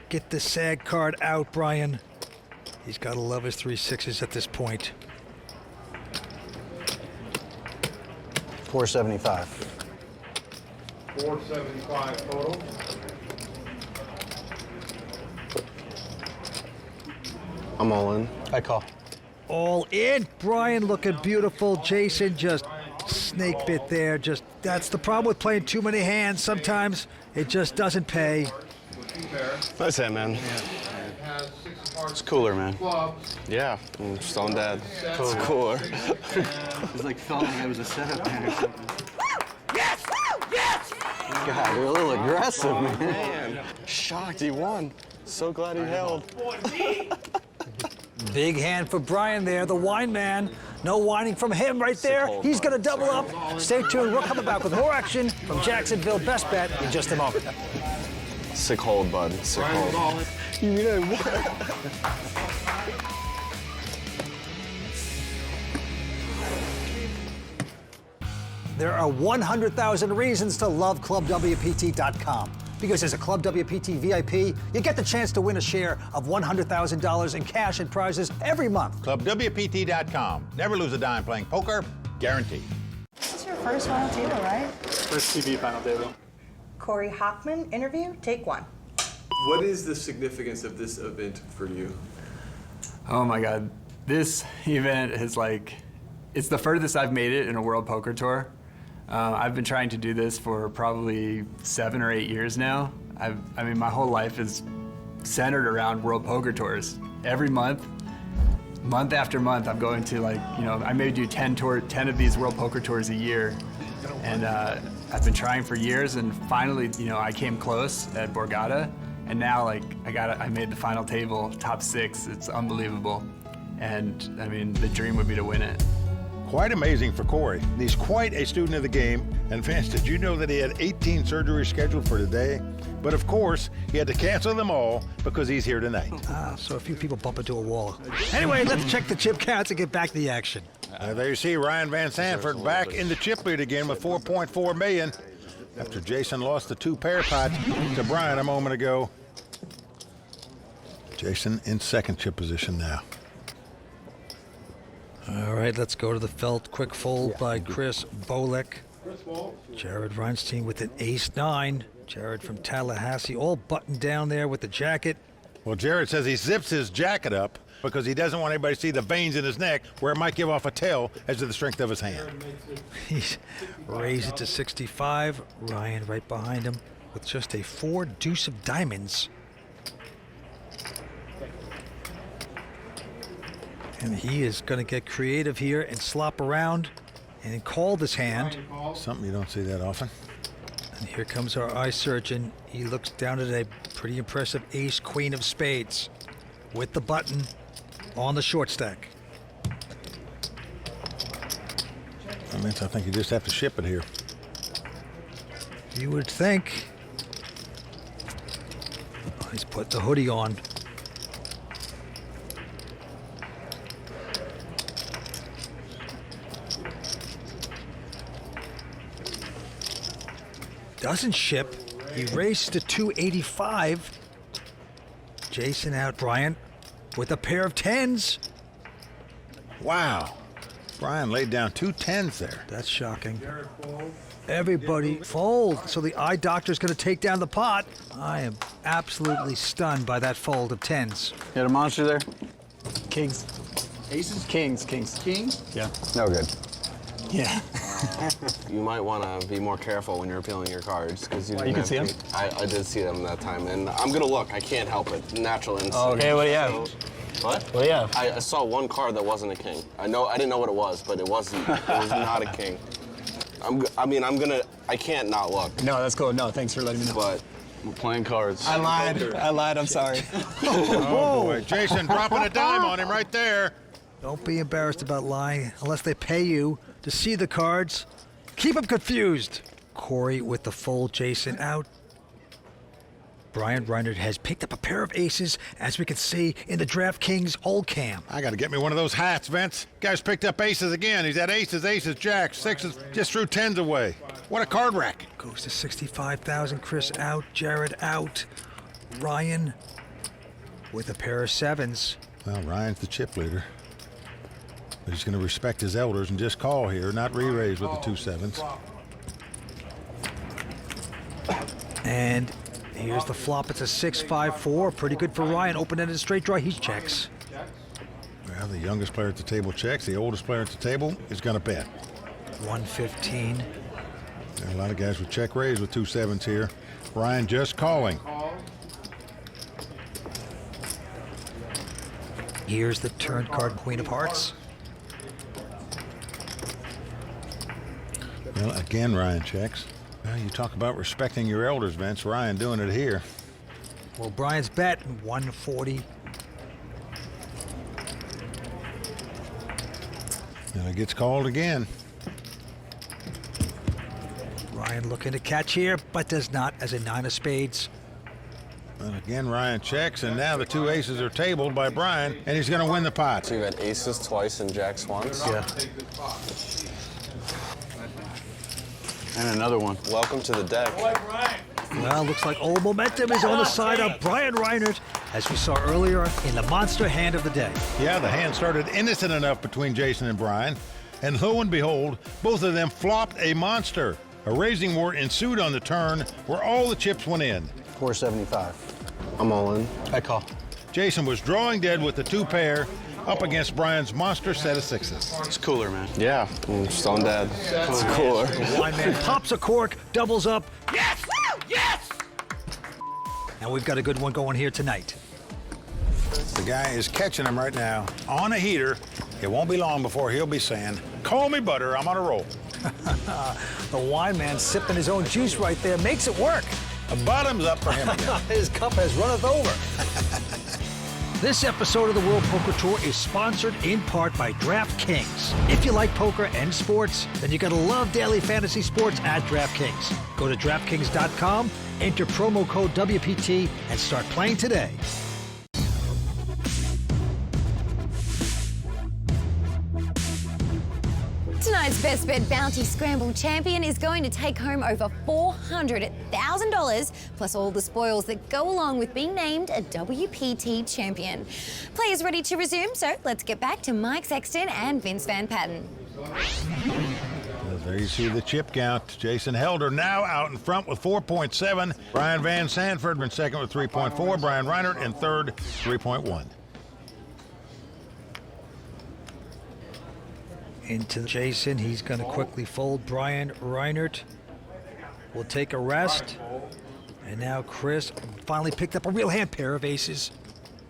Get the sag card out, Brian. He's gotta love his 3 6s at this point. 475. 475 total. I'm all in. I call. All in. Brian looking beautiful. Jason just snake bit there. Just that's the problem with playing too many hands. Sometimes it just doesn't pay. Nice hand, man. It's cooler, man. Yeah, I'm stone dead. It's cooler. It's like felt like I was a setup man or something. Yes! Yes! God, you're a little aggressive, man. Shocked he won. So glad he held. Big hand for Brian there, the wine man. No whining from him right there. He's going to double up. Stay tuned. We're coming back with more action from Jacksonville Best Bet in just a moment. Sick hold, bud. Sick hold. You mean I won? There are 100,000 reasons to love ClubWPT.com. Because as a Club WPT VIP, you get the chance to win a share of $100,000 in cash and prizes every month. ClubWPT.com. Never lose a dime playing poker, guaranteed. This is your first final table, right? First TV final table. Corey Hockman, interview, take 1. What is the significance of this event for you? Oh my God. This event is like, it's the furthest I've made it in a World Poker Tour. I've been trying to do this for probably 7 or 8 years now. I mean, my whole life is centered around World Poker Tours. Every month after month, I'm going to I may do 10 of these World Poker Tours a year. And I've been trying for years, and finally, I came close at Borgata, and now I made the final table, top 6. It's unbelievable. And I mean, the dream would be to win it. Quite amazing for Corey. He's quite a student of the game. And Vince, did you know that he had 18 surgeries scheduled for today? But of course, he had to cancel them all because he's here tonight. So a few people bump into a wall. Anyway, let's check the chip counts and get back to the action. There you see Ryan Van Sanford back in the chip lead again with 4.4 million after Jason lost the 2 pair pot to Brian a moment ago. Jason in second chip position now. All right, let's go to the felt. Quick fold by Chris Bolek. Jared Reinstein with an ace-9. Jared from Tallahassee, all buttoned down there with the jacket. Well, Jared says he zips his jacket up because he doesn't want anybody to see the veins in his neck where it might give off a tell as to the strength of his hand. He's raised it to 65. Ryan right behind him with just a 4 deuce of diamonds. And he is going to get creative here and slop around and call this hand. Something you don't see that often. And here comes our eye surgeon. He looks down at a pretty impressive ace queen of spades with the button on the short stack. That means I think you just have to ship it here. You would think. Oh, he's put the hoodie on. Doesn't ship. He raced to 285. Jason out. Brian with a pair of 10s. Wow. Brian laid down 2 10s there. That's shocking. Everybody fold. So the eye doctor's going to take down the pot. I am absolutely stunned by that fold of 10s. You got a monster there? Kings. Aces? Kings. Kings? Yeah. No good. Yeah. You might want to be more careful when you're peeling your cards because you can see them? I did see them that time, and I'm gonna look. I can't help it. Natural instinct. Okay, what do you have? What? What do you have? I saw one card that wasn't a king. I didn't know what it was, but it wasn't. It was not a king. I can't not look. No, that's cool. No, thanks for letting me know. But we're playing cards. I lied. I'm sorry. Oh, boy. Jason dropping a dime on him right there. Don't be embarrassed about lying unless they pay you to see the cards. Keep them confused. Corey with the full, Jason out. Brian Reinert has picked up a pair of aces, as we can see in the DraftKings hold cam. I got to get me one of those hats, Vince. Guy's picked up aces again. He's had aces, jacks, 6s, just threw 10s away. What a card rack. Goes to 65,000. Chris out, Jared out. Ryan with a pair of 7s. Well, Ryan's the chip leader. But he's going to respect his elders and just call here, not re-raise with the 2 7s. And here's the flop. It's a 6-5-4. Pretty good for Ryan. Open-ended straight draw. He checks. Well, the youngest player at the table checks. The oldest player at the table is going to bet. 115. There are a lot of guys with check raise with 2 7s here. Ryan just calling. Here's the turn card, Queen of Hearts. Well, again, Ryan checks. Well, you talk about respecting your elders, Vince. Ryan doing it here. Well, Brian's bet, 140. And it gets called again. Ryan looking to catch here, but does not as a 9 of spades. And again, Ryan checks, and now the 2 aces are tabled by Brian, and he's going to win the pot. So you've had aces twice and jacks once? Yeah. And another one. Welcome to the deck. Well, looks like all momentum is on the side of Brian Reinert, as we saw earlier in the monster hand of the day. Yeah, the hand started innocent enough between Jason and Brian, and lo and behold, both of them flopped a monster. A raising war ensued on the turn, where all the chips went in. 475. I'm all in. I call. Jason was drawing dead with the 2 pair, up against Brian's monster set of 6s. It's cooler, man. Yeah, I'm stone dead. It's cooler. Wine man pops a cork, doubles up. Yes! Woo! Yes! And we've got a good one going here tonight. The guy is catching him right now on a heater. It won't be long before he'll be saying, "Call me butter, I'm on a roll." The wine man sipping his own juice right there makes it work. A bottom's up for him again. His cup has runneth over. This episode of the World Poker Tour is sponsored in part by DraftKings. If you like poker and sports, then you're going to love daily fantasy sports at DraftKings. Go to DraftKings.com, enter promo code WPT, and start playing today. Tonight's Best Bet Bounty Scramble champion is going to take home over $400,000, plus all the spoils that go along with being named a WPT champion. Players ready to resume, so let's get back to Mike Sexton and Vince Van Patten. Well, there you see the chip count. Jason Helder now out in front with 4.7. Brian Van Sanford in second with 3.4. Brian Reinert in third, 3.1. Into Jason, he's going to quickly fold. Brian Reinert will take a rest. And now Chris finally picked up a real hand, pair of aces.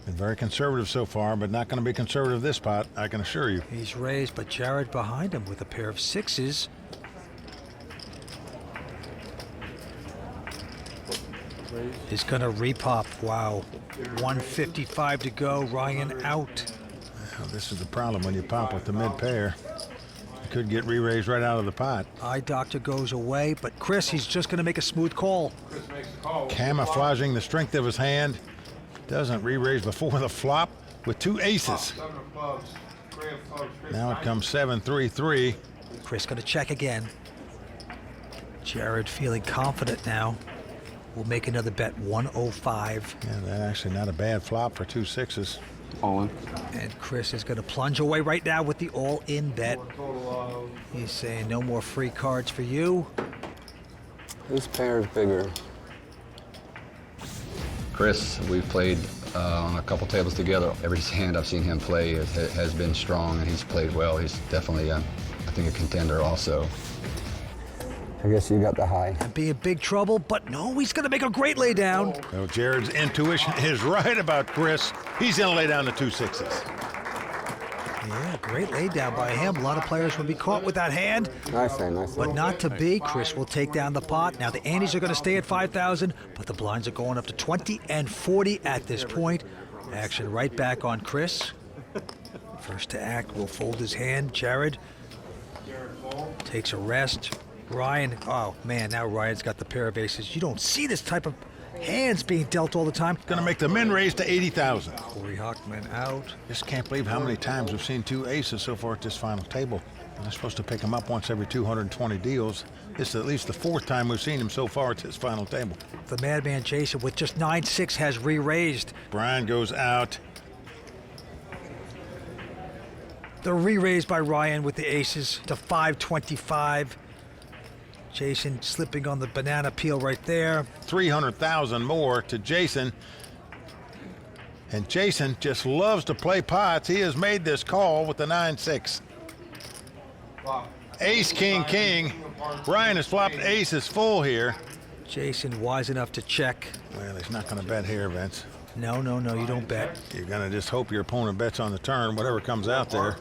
Been very conservative so far, but not going to be conservative this pot, I can assure you. He's raised, but Jared behind him with a pair of sixes. He's going to repop. Wow. 155 to go. Ryan out. Well, this is the problem when you pop with the mid pair. You could get re-raised right out of the pot. Eye doctor goes away, but Chris, he's just going to make a smooth call. Camouflaging the strength of his hand. Doesn't re-raise before the flop with two aces. Now it comes 7-3-3. Chris going to check again. Jared feeling confident now. We'll make another bet, 105. Yeah, that's actually not a bad flop for two sixes. All in. And Chris is going to plunge away right now with the all-in bet. He's saying no more free cards for you. Whose pair is bigger? Chris, we've played on a couple tables together. Every hand I've seen him play has been strong, and he's played well. He's definitely, I think, a contender also. I guess you got the high. And be in big trouble, but no, he's going to make a great lay down. Well, Jared's intuition is right about Chris. He's going to lay down the two sixes. Yeah, great lay down by him. A lot of players would be caught with that hand. Nice. But not to be. Chris will take down the pot. Now the antes are going to stay at 5,000, but the blinds are going up to 20 and 40 at this point. Action right back on Chris. First to act will fold his hand. Jared takes a rest. Ryan, oh man, now Ryan's got the pair of aces. You don't see this type of hands being dealt all the time. Going to make the min raise to 80,000. Corey Hockman out. Just can't believe how many times we've seen two aces so far at this final table. They're supposed to pick them up once every 220 deals. This is at least the fourth time we've seen him so far at this final table. The madman Jason with just 9-6 has re-raised. Brian goes out. The re-raise by Ryan with the aces to 525. Jason slipping on the banana peel right there. 300,000 more to Jason. And Jason just loves to play pots. He has made this call with the 9-6. Ace, king, king. Ryan has flopped aces full here. Jason wise enough to check. Well, he's not going to bet here, Vince. No, you don't bet. You're going to just hope your opponent bets on the turn, whatever comes out there.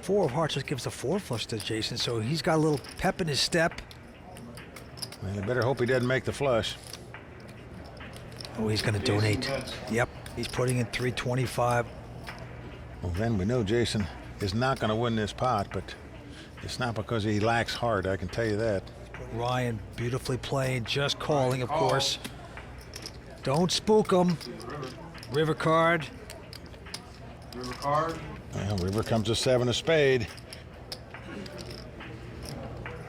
Four of hearts just gives a four flush to Jason, so he's got a little pep in his step. Well, you better hope he doesn't make the flush. Oh, he's going to donate. Yep, he's putting in 325. Well, then we know Jason is not going to win this pot, but it's not because he lacks heart, I can tell you that. Ryan beautifully playing, just calling, of course. Don't spook him. River card. Well, river comes a seven of spade.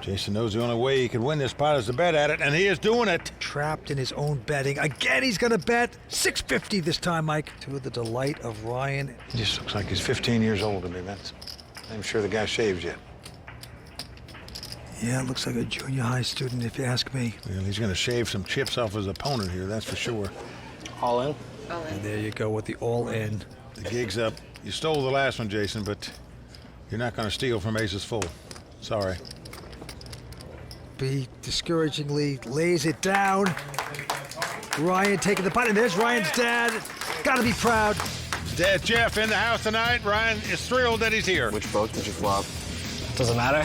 Jason knows the only way he can win this pot is to bet at it, and he is doing it. Trapped in his own betting. Again, he's going to bet 650 this time, Mike. To the delight of Ryan. He just looks like he's 15 years old to me, Vince. I'm sure the guy shaves yet. Yeah, it looks like a junior high student, if you ask me. Well, he's going to shave some chips off his opponent here, that's for sure. All in? And there you go with the all-in. The gig's up. You stole the last one, Jason, but you're not going to steal from aces full. Sorry. B discouragingly lays it down. Ryan taking the pot, and there's Ryan's dad. Gotta be proud. His dad Jeff in the house tonight. Ryan is thrilled that he's here. Which boat did you flop? Doesn't matter.